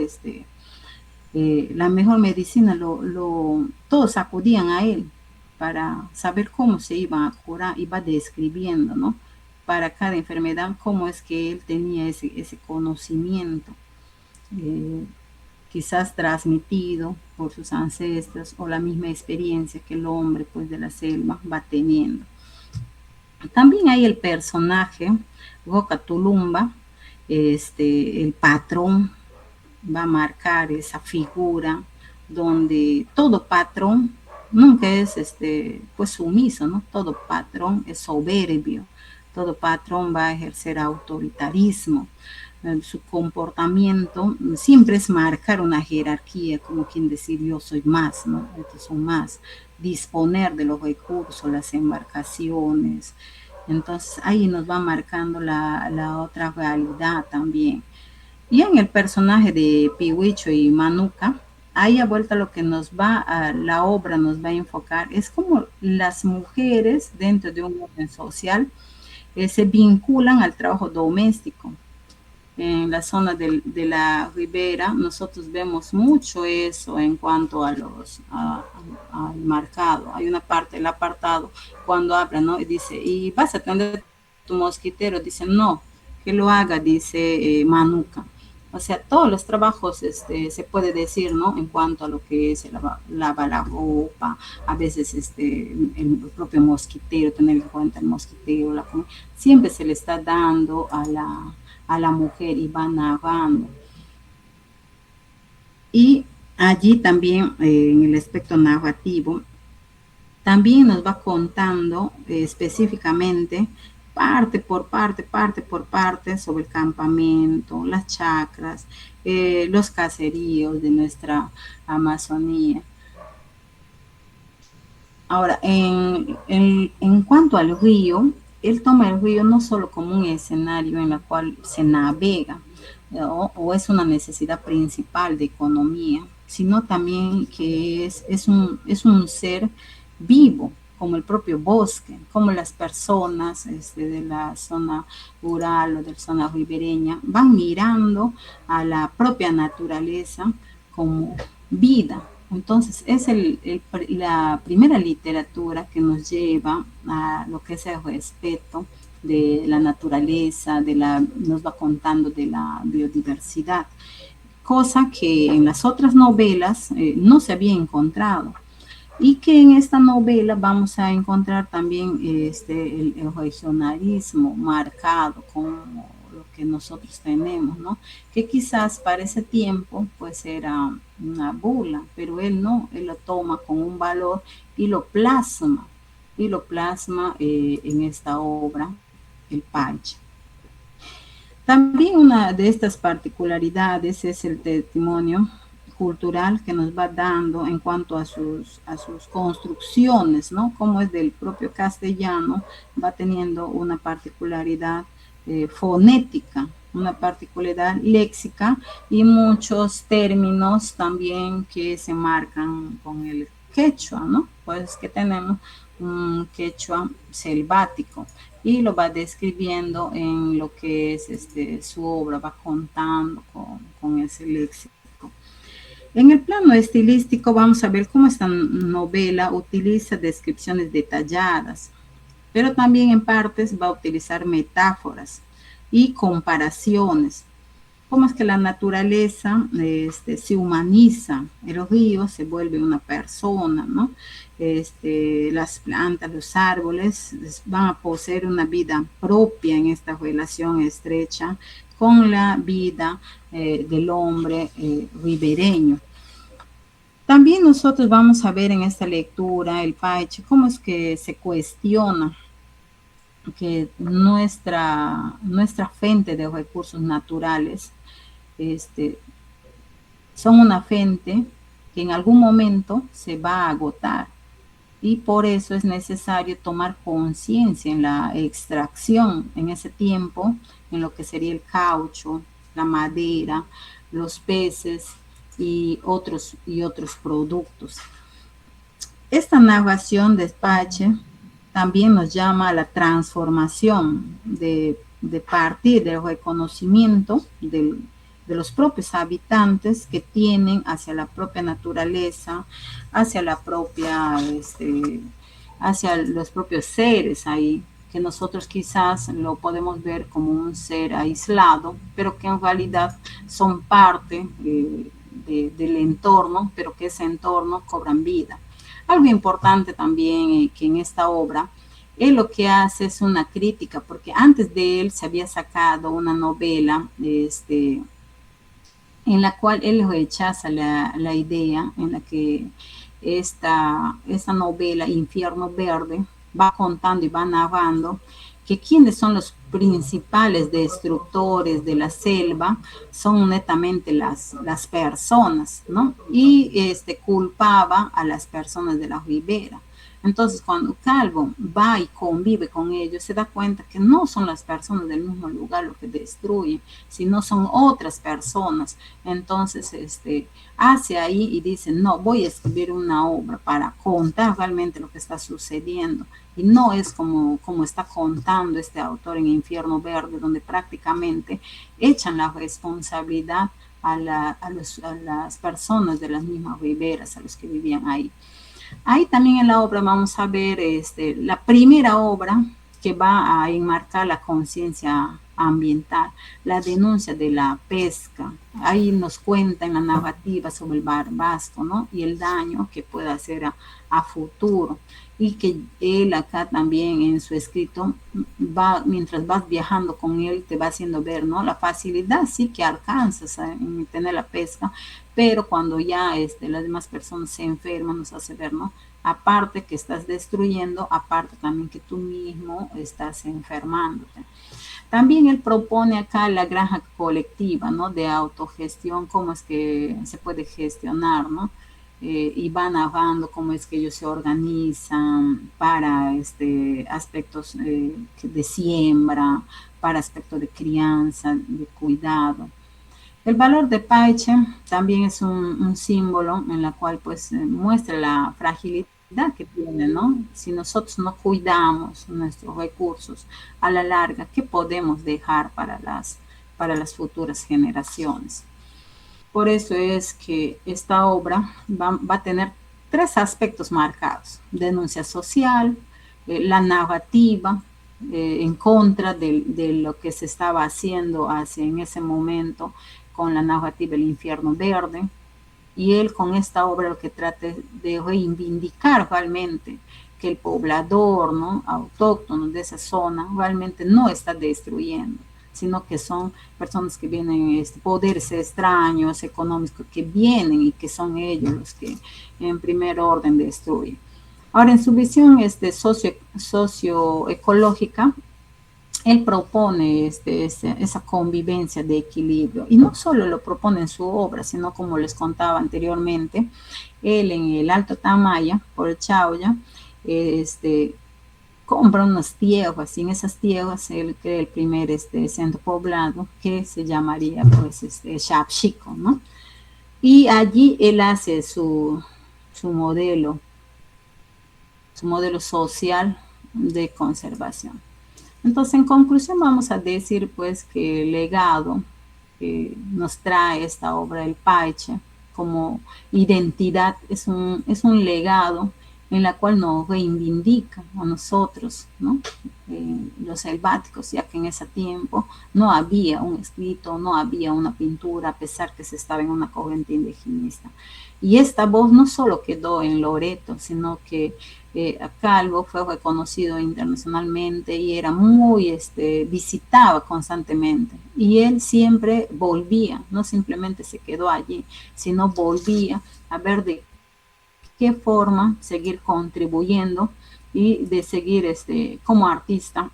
la mejor medicina, todos acudían a él para saber cómo se iba a curar, iba describiendo, ¿no? Para cada enfermedad, cómo es que él tenía ese conocimiento, quizás transmitido por sus ancestros o la misma experiencia que el hombre, pues, de la selva va teniendo. También hay el personaje, Roca Tulumba, el patrón, va a marcar esa figura donde todo patrón nunca es pues sumiso, ¿no? Todo patrón es soberbio, todo patrón va a ejercer autoritarismo. Su comportamiento siempre es marcar una jerarquía, como quien decir yo soy más, ¿no? Estos son más, disponer de los recursos, las embarcaciones. Entonces ahí nos va marcando la otra realidad también. Y en el personaje de Pihuicho y Manuca, ahí a vuelta lo que la obra nos va a enfocar es como las mujeres dentro de un orden social se vinculan al trabajo doméstico. En la zona de la ribera nosotros vemos mucho eso en cuanto al marcado. Hay una parte, el apartado, cuando habla, ¿no? Y dice, ¿y vas a atender tu mosquitero? Dice, no, que lo haga, dice Manuca. O sea, todos los trabajos se puede decir, ¿no? En cuanto a lo que es lavar la ropa, a veces el propio mosquitero, tener en cuenta el mosquitero, siempre se le está dando a la mujer y va narrando. Y allí también, en el aspecto narrativo, también nos va contando específicamente parte por parte sobre el campamento, las chacras, los caseríos de nuestra Amazonía. Ahora, en cuanto al río, él toma el río no solo como un escenario en el cual se navega, ¿no? O es una necesidad principal de economía, sino también que es un ser vivo, como el propio bosque, como las personas de la zona rural o de la zona ribereña van mirando a la propia naturaleza como vida. Entonces es la primera literatura que nos lleva a lo que es el respeto de la naturaleza, nos va contando de la biodiversidad, cosa que en las otras novelas no se había encontrado. Y que en esta novela vamos a encontrar también el regionalismo marcado como lo que nosotros tenemos, ¿no? Que quizás para ese tiempo pues era una burla, pero él no, él lo toma con un valor y lo plasma en esta obra, El Paiche. También una de estas particularidades es el testimonio cultural que nos va dando en cuanto a sus construcciones, ¿no? Como es del propio castellano, va teniendo una particularidad fonética, una particularidad léxica y muchos términos también que se marcan con el quechua, ¿no? Pues que tenemos un quechua selvático y lo va describiendo en lo que es su obra, va contando con ese léxico. En el plano estilístico vamos a ver cómo esta novela utiliza descripciones detalladas, pero también en partes va a utilizar metáforas y comparaciones. Cómo es que la naturaleza se humaniza, el río se vuelve una persona, ¿no? Las plantas, los árboles van a poseer una vida propia en esta relación estrecha con la vida del hombre ribereño. También nosotros vamos a ver en esta lectura, El Paiche, cómo es que se cuestiona que nuestra fuente de recursos naturales son una fuente que en algún momento se va a agotar y por eso es necesario tomar conciencia en la extracción en ese tiempo, en lo que sería el caucho, la madera, los peces y otros productos. Esta narración de Paiche también nos llama a la transformación de partir del reconocimiento de los propios habitantes que tienen hacia la propia naturaleza, hacia la propia, hacia los propios seres ahí, que nosotros quizás lo podemos ver como un ser aislado, pero que en realidad son parte del entorno, pero que ese entorno cobran vida. Algo importante también que en esta obra, él lo que hace es una crítica, porque antes de él se había sacado una novela en la cual él rechaza la idea en la que esta novela, Infierno Verde, va contando y va narrando que quienes son los principales destructores de la selva son netamente las personas, ¿no? Y culpaba a las personas de la ribera. Entonces, cuando Calvo va y convive con ellos, se da cuenta que no son las personas del mismo lugar lo que destruyen, sino son otras personas. Entonces, hace ahí y dice, no, voy a escribir una obra para contar realmente lo que está sucediendo. Y no es como está contando este autor en Infierno Verde, donde prácticamente echan la responsabilidad a las personas de las mismas riberas, a los que vivían ahí. Ahí también en la obra vamos a ver la primera obra que va a enmarcar la conciencia ambiental, la denuncia de la pesca. Ahí nos cuenta en la narrativa sobre el barbasco, ¿no? Y el daño que puede hacer a futuro. Y que él acá también en su escrito mientras vas viajando con él, te va haciendo ver, ¿no? La facilidad sí que alcanzas en tener la pesca, pero cuando ya las demás personas se enferman, nos hace ver, ¿no? Aparte que estás destruyendo, aparte también que tú mismo estás enfermándote. También él propone acá la granja colectiva, ¿no? De autogestión, cómo es que se puede gestionar, ¿no? Y van narrando cómo es que ellos se organizan para aspectos de siembra, para aspectos de crianza, de cuidado. El valor de Paiche también es un símbolo en la cual pues muestra la fragilidad que tiene, ¿no? Si nosotros no cuidamos nuestros recursos, a la larga, ¿qué podemos dejar para las futuras generaciones? Por eso es que esta obra va a tener 3 aspectos marcados: denuncia social, la narrativa en contra de lo que se estaba haciendo en ese momento con la narrativa El Infierno Verde, y él con esta obra lo que trata es de reivindicar realmente que el poblador, ¿no? Autóctono de esa zona realmente no está destruyendo, sino que son personas que vienen, poderes extraños, económicos, que vienen y que son ellos los que en primer orden destruyen. Ahora, en su visión socioecológica, él propone esa convivencia de equilibrio, y no solo lo propone en su obra, sino como les contaba anteriormente, él en el Alto Tamaya, por el Chauya, compra unas tierras, y en esas tierras él crea el primer centro poblado que se llamaría pues Xapxico, ¿no? Y allí él hace su modelo social de conservación. Entonces, en conclusión, vamos a decir pues que el legado que nos trae esta obra del Paiche como identidad es un legado en la cual nos reivindica a nosotros, ¿no? Los selváticos, ya que en ese tiempo no había un escrito, no había una pintura, a pesar que se estaba en una corriente indigenista. Y esta voz no solo quedó en Loreto, sino que Calvo fue reconocido internacionalmente y era muy, visitaba constantemente. Y él siempre volvía, no simplemente se quedó allí, sino volvía a ver de qué forma seguir contribuyendo y de seguir como artista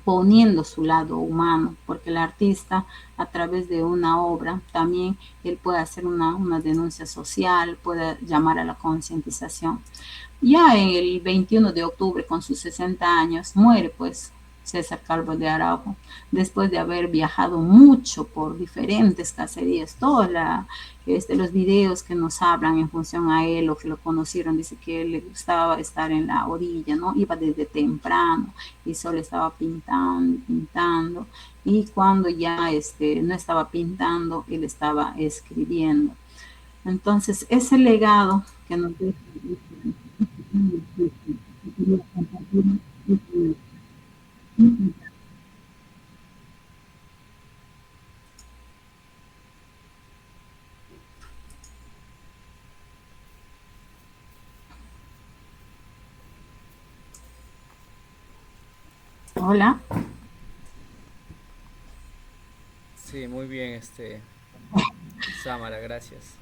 poniendo su lado humano, porque el artista a través de una obra también él puede hacer una denuncia social, puede llamar a la concientización. Ya el 21 de octubre, con sus 60 años, muere pues César Calvo de Araujo, después de haber viajado mucho por diferentes cacerías. Todos los videos que nos hablan en función a él o que lo conocieron, dice que le gustaba estar en la orilla, ¿no? Iba desde temprano y solo estaba pintando, y cuando ya no estaba pintando, él estaba escribiendo. Entonces, ese legado que nos deja. Hola. Sí, muy bien. Samara, gracias.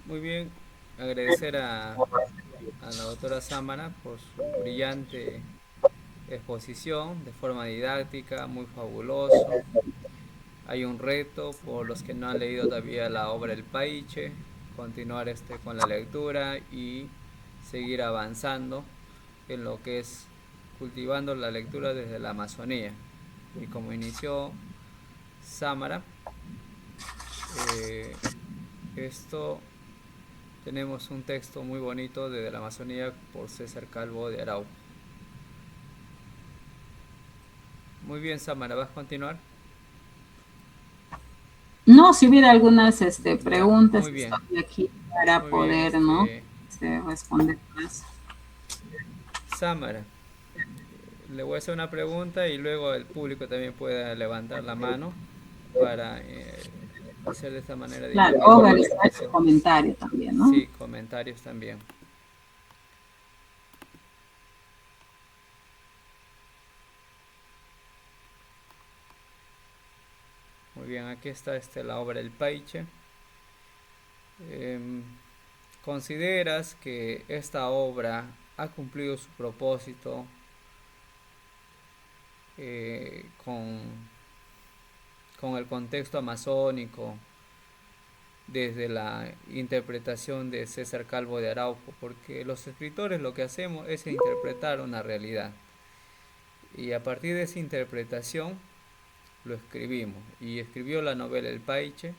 Muy bien, agradecer a la doctora Samara por su brillante exposición de forma didáctica, muy fabuloso. Hay un reto por los que no han leído todavía la obra El Paiche, continuar con la lectura y seguir avanzando en lo que es cultivando la lectura desde la Amazonía. Y como inició Samara, tenemos un texto muy bonito desde la Amazonía por César Calvo de Araujo. Muy bien, Samara, ¿vas a continuar? No, si hubiera algunas preguntas, muy bien. Estoy aquí para muy poder bien, ¿no? Responder más. Samara, le voy a hacer una pregunta y luego el público también puede levantar la mano para hacer de esta manera. Claro, o realizar su comentario también, ¿no? Sí, comentarios también. Muy bien, aquí está la obra El Paiche. ¿Consideras que esta obra ha cumplido su propósito con el contexto amazónico desde la interpretación de César Calvo de Araujo? Porque los escritores lo que hacemos es interpretar una realidad y a partir de esa interpretación lo escribimos, y escribió la novela El Paiche.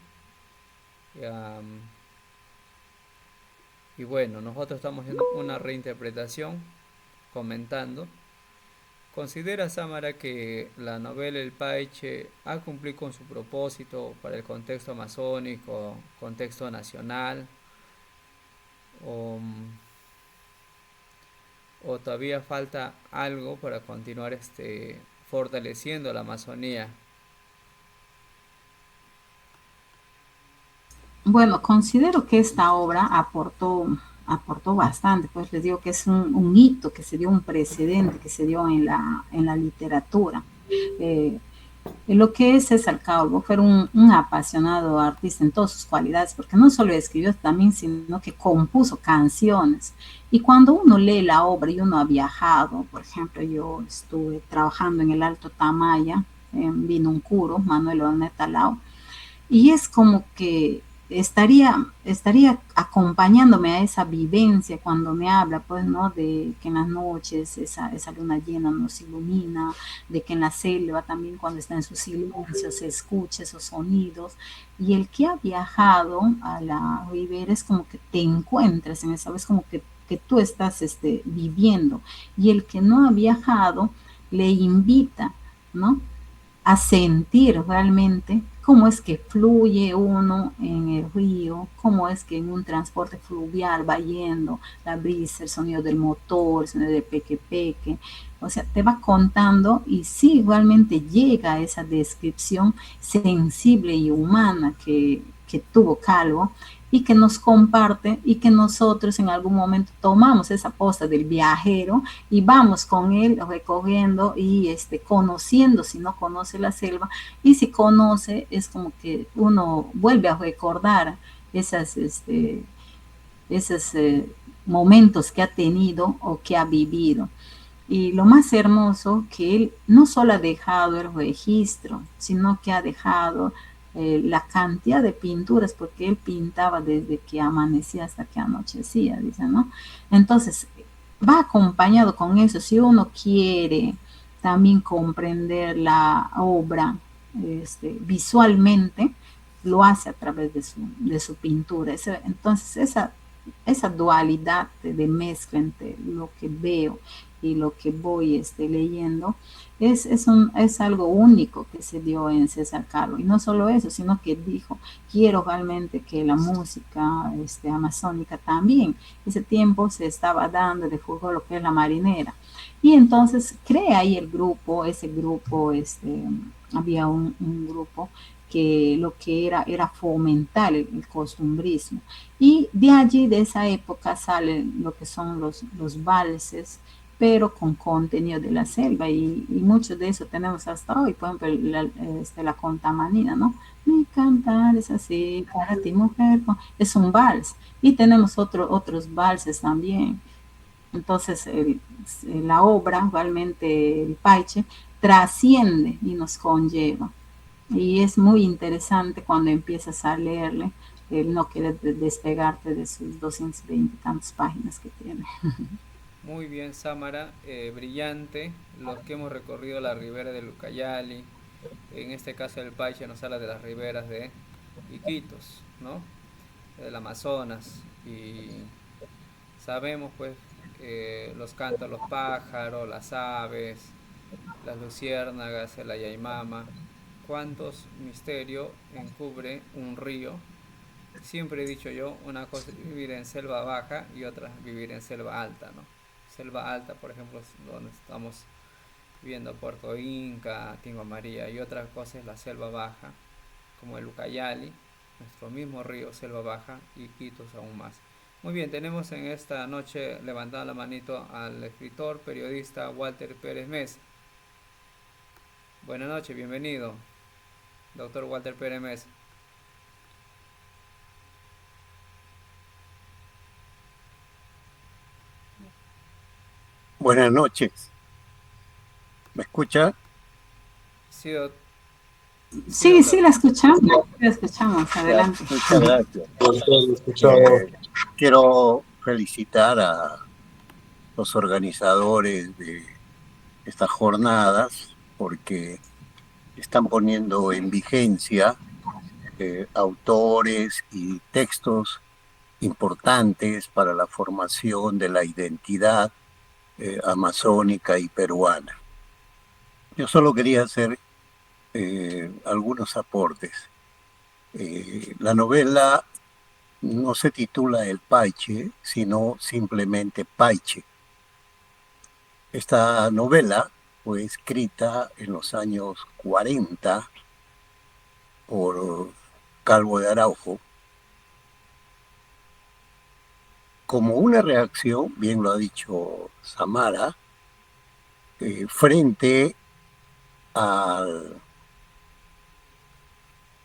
Y bueno, nosotros estamos haciendo una reinterpretación, comentando. ¿Considera, Samara, que la novela El Paiche ha cumplido con su propósito para el contexto amazónico, contexto nacional? ¿O todavía falta algo para continuar fortaleciendo la Amazonía? Bueno, considero que esta obra aportó bastante, pues les digo que es un hito, que se dio un precedente, que se dio en la literatura. Lo que es César Calvo fue un apasionado artista en todas sus cualidades, porque no solo escribió también, sino que compuso canciones. Y cuando uno lee la obra y uno ha viajado, por ejemplo, yo estuve trabajando en el Alto Tamaya, en Vinuncuro, Manuel Orneta Lao, y es como que estaría acompañándome a esa vivencia cuando me habla, pues, ¿no? De que en las noches esa luna llena nos ilumina, de que en la selva también cuando está en su silencio se escucha esos sonidos, y el que ha viajado a la ribera es como que te encuentras en esa vez, como que tú estás viviendo, y el que no ha viajado le invita, ¿no?, a sentir realmente cómo es que fluye uno en el río, cómo es que en un transporte fluvial va yendo la brisa, el sonido del motor, el sonido del peque-peque. O sea, te va contando y sí, realmente llega a esa descripción sensible y humana que tuvo Calvo y que nos comparte, y que nosotros en algún momento tomamos esa posta del viajero y vamos con él recorriendo y conociendo, si no conoce la selva, y si conoce es como que uno vuelve a recordar esos momentos que ha tenido o que ha vivido. Y lo más hermoso, que él no solo ha dejado el registro, sino que ha dejado la cantidad de pinturas, porque él pintaba desde que amanecía hasta que anochecía, dice, ¿no? Entonces, va acompañado con eso. Si uno quiere también comprender la obra visualmente, lo hace a través de su pintura. Entonces, esa dualidad de mezcla entre lo que veo y lo que voy leyendo, es algo único que se dio en César Calvo. Y no solo eso, sino que dijo, quiero realmente que la música amazónica también, ese tiempo se estaba dando de fuego lo que es la marinera. Y entonces crea ahí el grupo, había un grupo que lo que era fomentar el costumbrismo. Y de allí, de esa época, salen lo que son los valses, pero con contenido de la selva, y mucho de eso tenemos hasta hoy. Por ejemplo, la contamanina, ¿no? Mi cantar es así, para ti mujer, es un vals, y tenemos otros valses también. Entonces, la obra, realmente el Paiche, trasciende y nos conlleva. Y es muy interesante cuando empiezas a leerle, no quieres despegarte de sus 220 y tantas páginas que tiene. Muy bien, Samara, brillante. Los que hemos recorrido la ribera de Ucayali, en este caso el Paiche nos habla de las riberas de Iquitos, ¿no? Del Amazonas, y sabemos pues los cantos de los pájaros, las aves, las luciérnagas, el ayaimama, cuántos misterios encubre un río. Siempre he dicho yo, una cosa es vivir en selva baja y otra vivir en selva alta, ¿no? Selva alta, por ejemplo, donde estamos viendo Puerto Inca, Tingo María, y otra cosa es la selva baja, como el Ucayali, nuestro mismo río, selva baja, y Iquitos aún más. Muy bien, tenemos en esta noche levantando la manito al escritor, periodista Walter Pérez Mesa. Buenas noches, bienvenido, doctor Walter Pérez Mesa. Buenas noches. ¿Me escucha? Sí, sí, la escuchamos, adelante. Muchas gracias. Quiero felicitar a los organizadores de estas jornadas porque están poniendo en vigencia autores y textos importantes para la formación de la identidad amazónica y peruana. Yo solo quería hacer algunos aportes. La novela no se titula El Paiche, sino simplemente Paiche. Esta novela fue escrita en los años 40 por Calvo de Araujo como una reacción, bien lo ha dicho Samara, frente al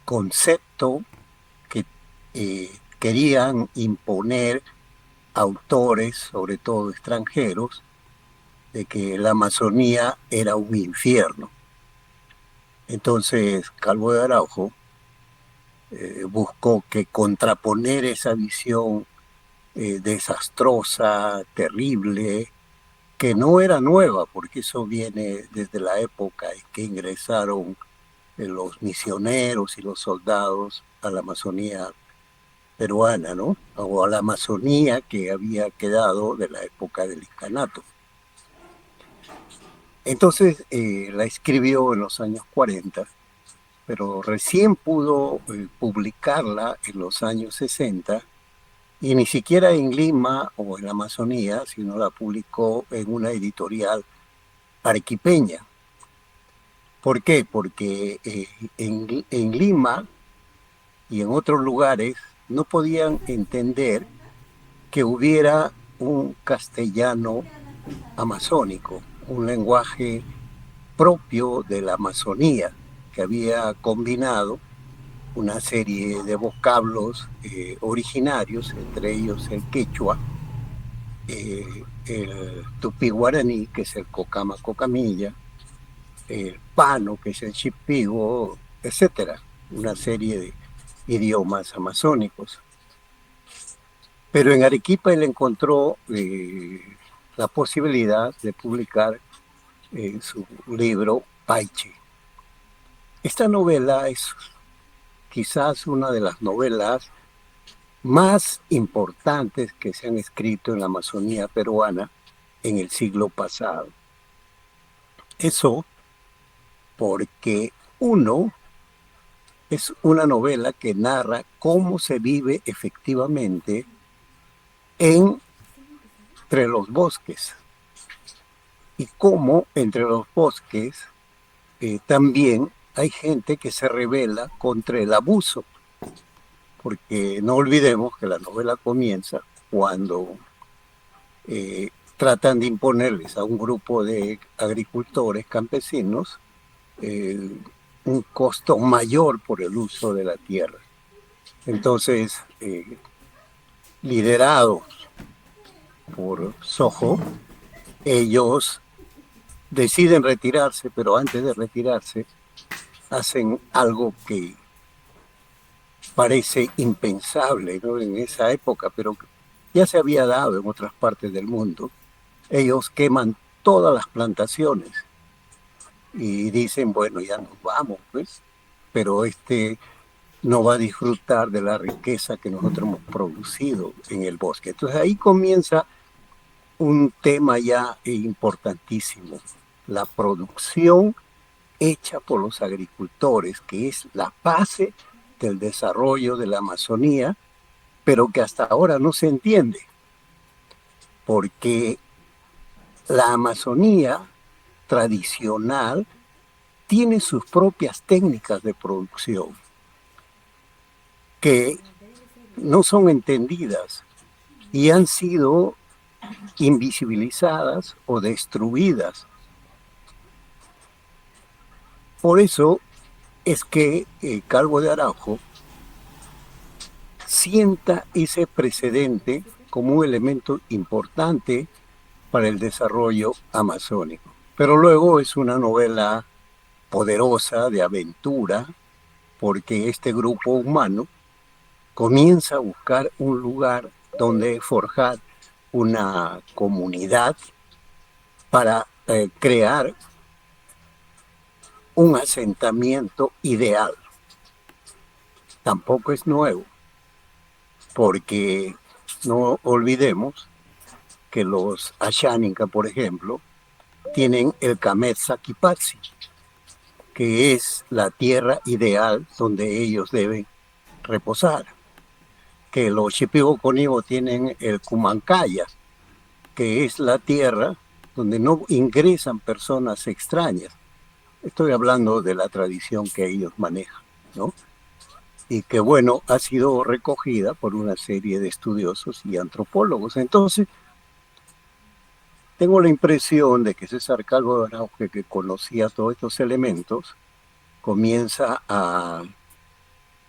concepto que querían imponer autores, sobre todo extranjeros, de que la Amazonía era un infierno. Entonces, Calvo de Araujo buscó que contraponer esa visión desastrosa, terrible, que no era nueva, porque eso viene desde la época en que ingresaron los misioneros y los soldados a la Amazonía peruana, ¿no? O a la Amazonía que había quedado de la época del incanato. Entonces la escribió en los años 40, pero recién pudo publicarla en los años 60, y ni siquiera en Lima o en la Amazonía, sino la publicó en una editorial arequipeña. ¿Por qué? Porque en Lima y en otros lugares no podían entender que hubiera un castellano amazónico, un lenguaje propio de la Amazonía, que había combinado una serie de vocablos originarios, entre ellos el quechua, el tupí guaraní, que es el cocama cocamilla, el pano, que es el chipigo, etcétera, una serie de idiomas amazónicos. Pero en Arequipa él encontró la posibilidad de publicar su libro Paiche. Esta novela es quizás una de las novelas más importantes que se han escrito en la Amazonía peruana en el siglo pasado. Eso porque es una novela que narra cómo se vive efectivamente entre los bosques y cómo entre los bosques también hay gente que se rebela contra el abuso, porque no olvidemos que la novela comienza cuando tratan de imponerles a un grupo de agricultores campesinos un costo mayor por el uso de la tierra. Entonces, liderados por Sojo, ellos deciden retirarse, pero antes de retirarse hacen algo que parece impensable, ¿no?, en esa época, pero ya se había dado en otras partes del mundo. Ellos queman todas las plantaciones y dicen, bueno, ya nos vamos, pues, pero no va a disfrutar de la riqueza que nosotros hemos producido en el bosque. Entonces ahí comienza un tema ya importantísimo, la producción hecha por los agricultores, que es la base del desarrollo de la Amazonía, pero que hasta ahora no se entiende, porque la Amazonía tradicional tiene sus propias técnicas de producción que no son entendidas y han sido invisibilizadas o destruidas. Por eso es que Calvo de Araujo sienta ese precedente como un elemento importante para el desarrollo amazónico. Pero luego es una novela poderosa de aventura, porque este grupo humano comienza a buscar un lugar donde forjar una comunidad para crear un asentamiento ideal. Tampoco es nuevo, porque no olvidemos que los Ashaninka, por ejemplo, tienen el Camet Saquipatsi, que es la tierra ideal donde ellos deben reposar. Que los Shipibo-Conibo tienen el Cumancaya, que es la tierra donde no ingresan personas extrañas. Estoy hablando de la tradición que ellos manejan, ¿no? Y que, bueno, ha sido recogida por una serie de estudiosos y antropólogos. Entonces, tengo la impresión de que César Calvo de Araujo, que conocía todos estos elementos, comienza a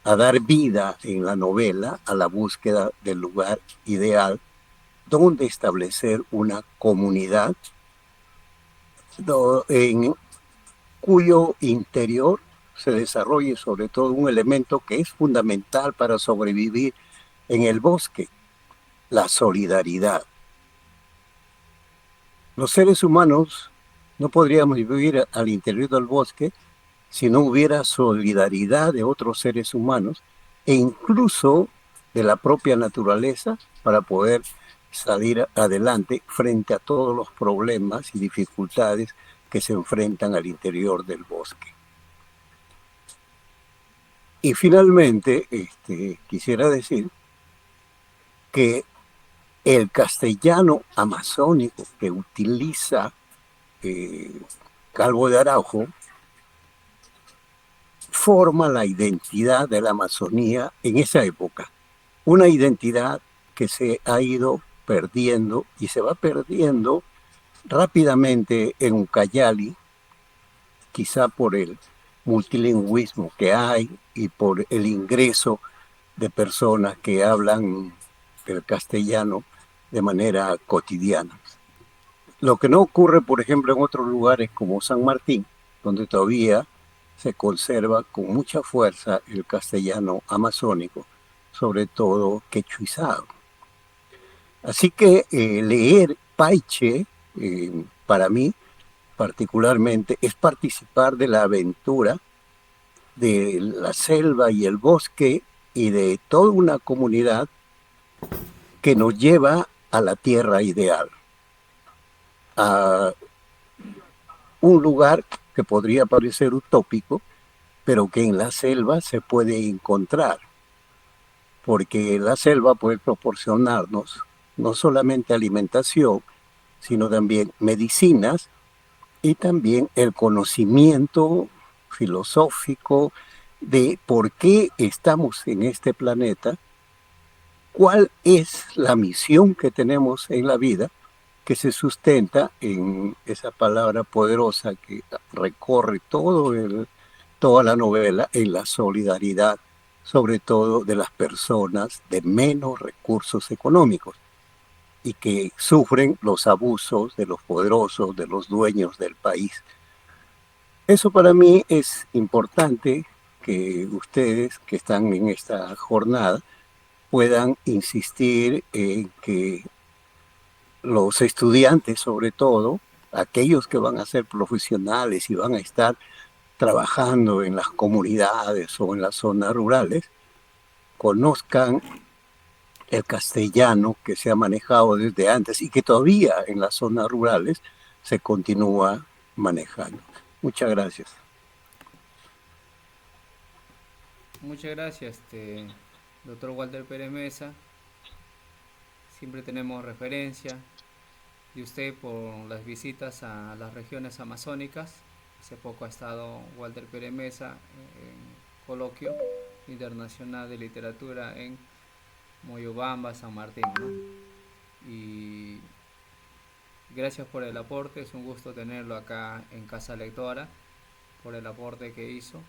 dar vida en la novela a la búsqueda del lugar ideal donde establecer una comunidad en cuyo interior se desarrolle sobre todo un elemento que es fundamental para sobrevivir en el bosque, la solidaridad. Los seres humanos no podríamos vivir al interior del bosque si no hubiera solidaridad de otros seres humanos e incluso de la propia naturaleza para poder salir adelante frente a todos los problemas y dificultades que se enfrentan al interior del bosque. Y finalmente, quisiera decir que el castellano amazónico que utiliza Calvo de Araujo forma la identidad de la Amazonía en esa época. Una identidad que se ha ido perdiendo y se va perdiendo rápidamente en Ucayali, quizá por el multilingüismo que hay y por el ingreso de personas que hablan el castellano de manera cotidiana. Lo que no ocurre, por ejemplo, en otros lugares como San Martín, donde todavía se conserva con mucha fuerza el castellano amazónico, sobre todo quechuizado. Así que leer Paiche, para mí particularmente, es participar de la aventura de la selva y el bosque y de toda una comunidad que nos lleva a la tierra ideal, a un lugar que podría parecer utópico, pero que en la selva se puede encontrar, porque la selva puede proporcionarnos no solamente alimentación, sino también medicinas y también el conocimiento filosófico de por qué estamos en este planeta, cuál es la misión que tenemos en la vida que se sustenta en esa palabra poderosa que recorre toda la novela, en la solidaridad, sobre todo de las personas de menos recursos económicos y que sufren los abusos de los poderosos, de los dueños del país. Eso para mí es importante, que ustedes que están en esta jornada puedan insistir en que los estudiantes, sobre todo, aquellos que van a ser profesionales y van a estar trabajando en las comunidades o en las zonas rurales, conozcan el castellano que se ha manejado desde antes y que todavía en las zonas rurales se continúa manejando. Muchas gracias. Muchas gracias, doctor Walter Pérez Mesa. Siempre tenemos referencia de usted por las visitas a las regiones amazónicas. Hace poco ha estado Walter Pérez Mesa en coloquio internacional de literatura en Moyobamba, San Martín, ¿no? Y gracias por el aporte, es un gusto tenerlo acá en Casa Lectora, por el aporte que hizo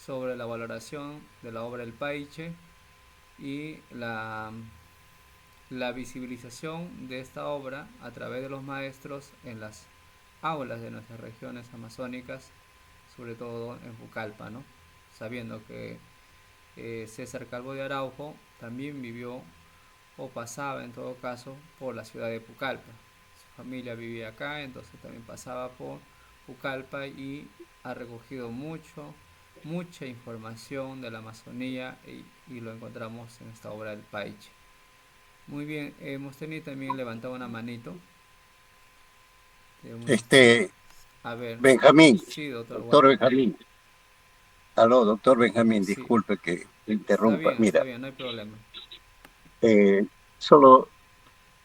sobre la valoración de la obra El Paiche y la visibilización de esta obra a través de los maestros en las aulas de nuestras regiones amazónicas, sobre todo en Pucallpa, ¿no? Sabiendo que César Calvo de Araujo también vivió o pasaba en todo caso por la ciudad de Pucallpa. Su familia vivía acá, entonces también pasaba por Pucallpa y ha recogido mucha información de la Amazonía y lo encontramos en esta obra del Paiche. Muy bien, hemos tenido también levantado una manito. A ver, Benjamín, sí, doctor Benjamín. Aló, doctor Benjamín, Sí. disculpe que interrumpa. Está bien, no hay problema. Solo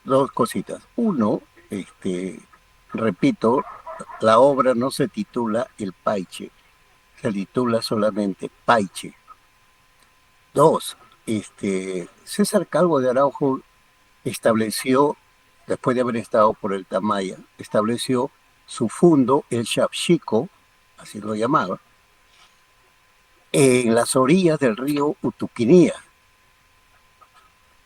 dos cositas. Uno, repito, la obra no se titula El Paiche, se titula solamente Paiche. Dos, César Calvo de Araujo estableció, después de haber estado por el Tamaya, estableció su fundo, el Xapxico, así lo llamaba, en las orillas del río Utuquinía,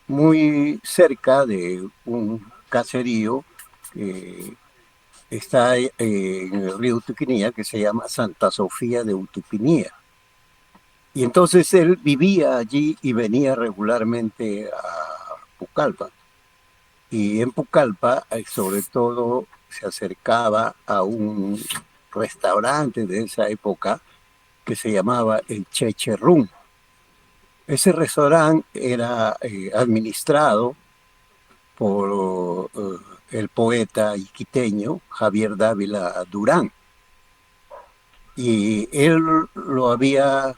muy cerca de un caserío que está en el río Utuquinía, que se llama Santa Sofía de Utuquinía. Y entonces él vivía allí y venía regularmente a Pucallpa. Y en Pucallpa, sobre todo, se acercaba a un restaurante de esa época que se llamaba el Checherrún. Ese restaurante era administrado por el poeta iquiteño Javier Dávila Durán. Y él lo había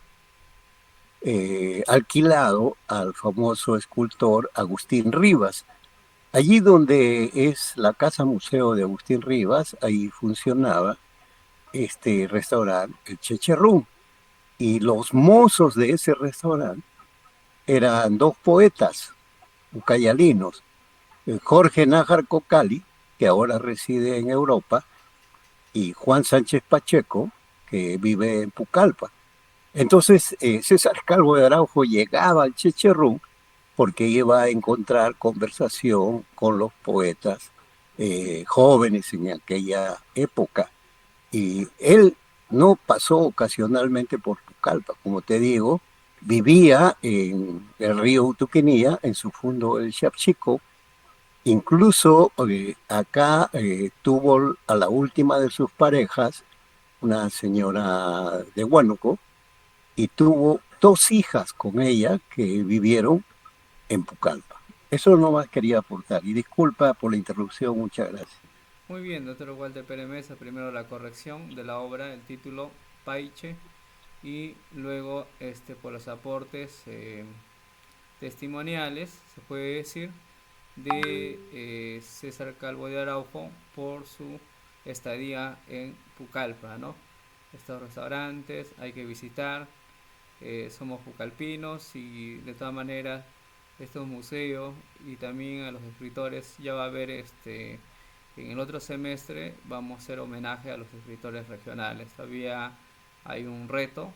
alquilado al famoso escultor Agustín Rivas. Allí donde es la casa museo de Agustín Rivas, ahí funcionaba este restaurante, el Checherrún. Y los mozos de ese restaurante eran dos poetas ucayalinos, Jorge Nájar Cocali, que ahora reside en Europa, y Juan Sánchez Pacheco, que vive en Pucallpa. Entonces César Calvo de Araujo llegaba al Checherrún porque iba a encontrar conversación con los poetas jóvenes en aquella época. Y él no pasó ocasionalmente por Pucallpa, como te digo, vivía en el río Utuquinía, en su fundo el Xapxico. Incluso acá tuvo a la última de sus parejas, una señora de Huánuco, y tuvo 2 hijas con ella que vivieron en Pucallpa. Eso nomás quería aportar. Y disculpa por la interrupción, muchas gracias. Muy bien, doctor Walter Pérez Mesa, primero la corrección de la obra, el título Paiche, y luego por los aportes testimoniales, se puede decir, de César Calvo de Araujo por su estadía en Pucallpa, ¿no? Estos restaurantes hay que visitar, somos pucalpinos y de todas maneras estos museos y también a los escritores ya va a haber En el otro semestre vamos a hacer homenaje a los escritores regionales. Todavía hay un reto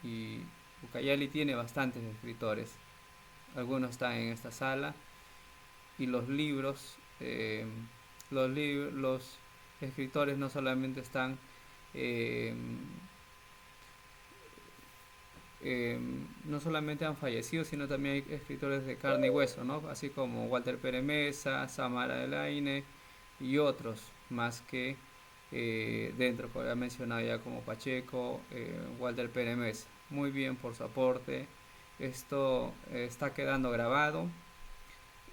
y Ucayali tiene bastantes escritores. Algunos están en esta sala y los libros, los escritores no solamente están no solamente han fallecido, sino también hay escritores de carne y hueso, ¿no? Así como Walter Pérez Mesa, Samara Elaine y otros más que dentro, como he mencionado ya, como Pacheco, Walter Pérez Mesa. Muy bien por su aporte. Esto está quedando grabado.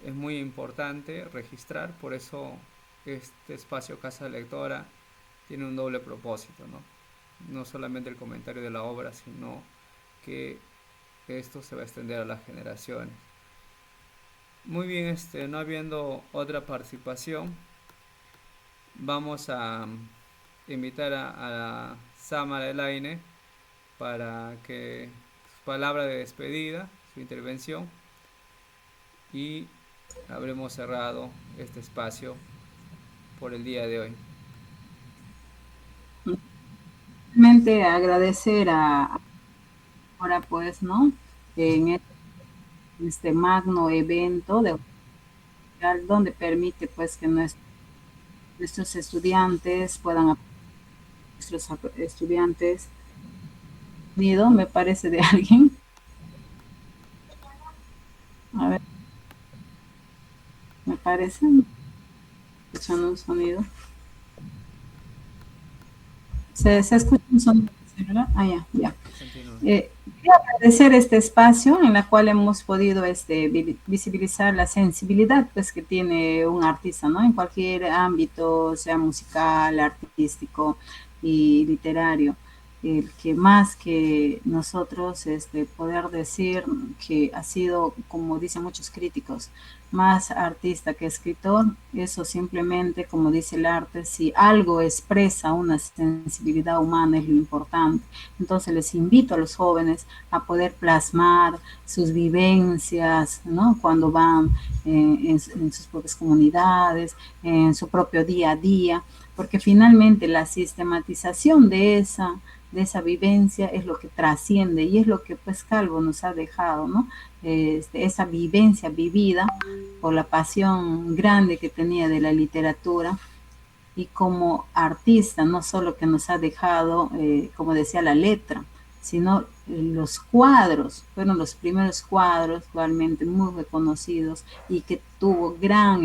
Es muy importante registrar, por eso este espacio Casa Lectora tiene un doble propósito, ¿no? No solamente el comentario de la obra, sino que esto se va a extender a las generaciones. Muy bien, no habiendo otra participación, vamos a invitar a Samara Elaine para que su palabra de despedida, su intervención, y habremos cerrado este espacio por el día de hoy. Realmente agradecer ahora pues, ¿no? En este magno evento donde permite pues que nuestros estudiantes puedan, nuestros estudiantes, me parece de alguien. A ver, me parece, escuchando un sonido. ¿Se escucha un sonido, ¿verdad? Ah, ya. Quiero agradecer este espacio en el cual hemos podido visibilizar la sensibilidad pues, que tiene un artista, ¿no? En cualquier ámbito, sea musical, artístico y literario. El que más que nosotros poder decir que ha sido, como dicen muchos críticos, más artista que escritor, eso simplemente, como dice el arte, si algo expresa una sensibilidad humana es lo importante. Entonces les invito a los jóvenes a poder plasmar sus vivencias, ¿no? Cuando van en sus propias comunidades, en su propio día a día, porque finalmente la sistematización de esa vivencia es lo que trasciende y es lo que pues Calvo nos ha dejado, ¿no? Esa vivencia vivida por la pasión grande que tenía de la literatura y como artista, no solo que nos ha dejado, como decía, la letra, sino los cuadros, fueron los primeros cuadros realmente muy reconocidos y que tuvo gran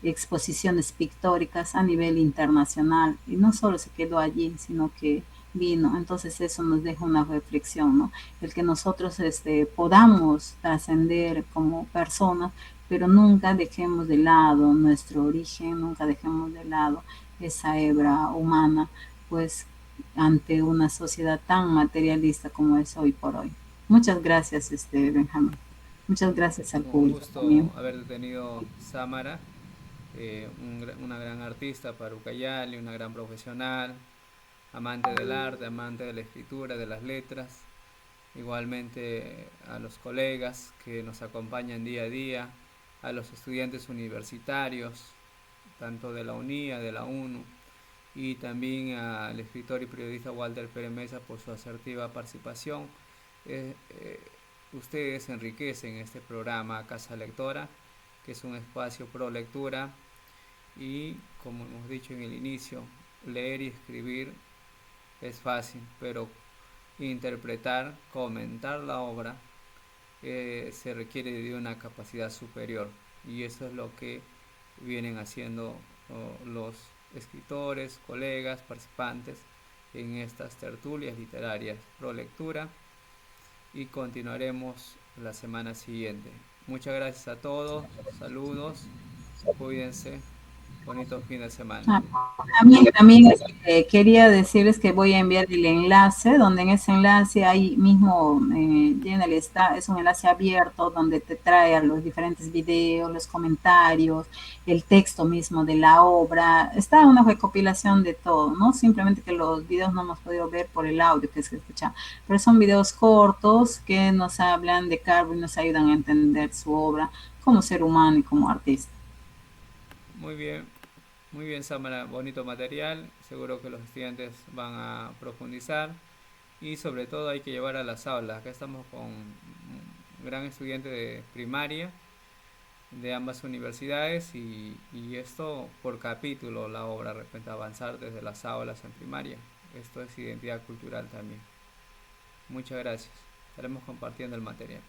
exposiciones pictóricas a nivel internacional y no solo se quedó allí, sino que vino. Entonces eso nos deja una reflexión, ¿no? El que nosotros podamos trascender como personas, pero nunca dejemos de lado nuestro origen, nunca dejemos de lado esa hebra humana, pues ante una sociedad tan materialista como es hoy por hoy. Muchas gracias, Benjamín. Muchas gracias al público. Un gusto también haber tenido Samara. Una gran artista para Ucayali, una gran profesional, amante del arte, amante de la escritura, de las letras. Igualmente a los colegas que nos acompañan día a día, a los estudiantes universitarios, tanto de la UNIA, de la UNU, y también al escritor y periodista Walter Pérez Mesa por su asertiva participación. Ustedes enriquecen este programa Casa Lectora, que es un espacio pro lectura y, como hemos dicho en el inicio, leer y escribir es fácil, pero interpretar, comentar la obra se requiere de una capacidad superior y eso es lo que vienen haciendo los escritores, colegas, participantes en estas tertulias literarias pro lectura y continuaremos la semana siguiente. Muchas gracias a todos, saludos, cuídense, bonito fin de semana. También quería decirles que voy a enviar el enlace, donde en ese enlace ahí mismo, es un enlace abierto donde te trae a los diferentes videos, los comentarios, el texto mismo de la obra. Está una recopilación de todo, ¿no? Simplemente que los videos no hemos podido ver por el audio que se escucha, pero son videos cortos que nos hablan de Calvo y nos ayudan a entender su obra como ser humano y como artista. Muy bien Samara, bonito material, seguro que los estudiantes van a profundizar y sobre todo hay que llevar a las aulas. Acá estamos con un gran estudiante de primaria de ambas universidades y esto por capítulo la obra, de repente avanzar desde las aulas en primaria. Esto es identidad cultural también. Muchas gracias, estaremos compartiendo el material.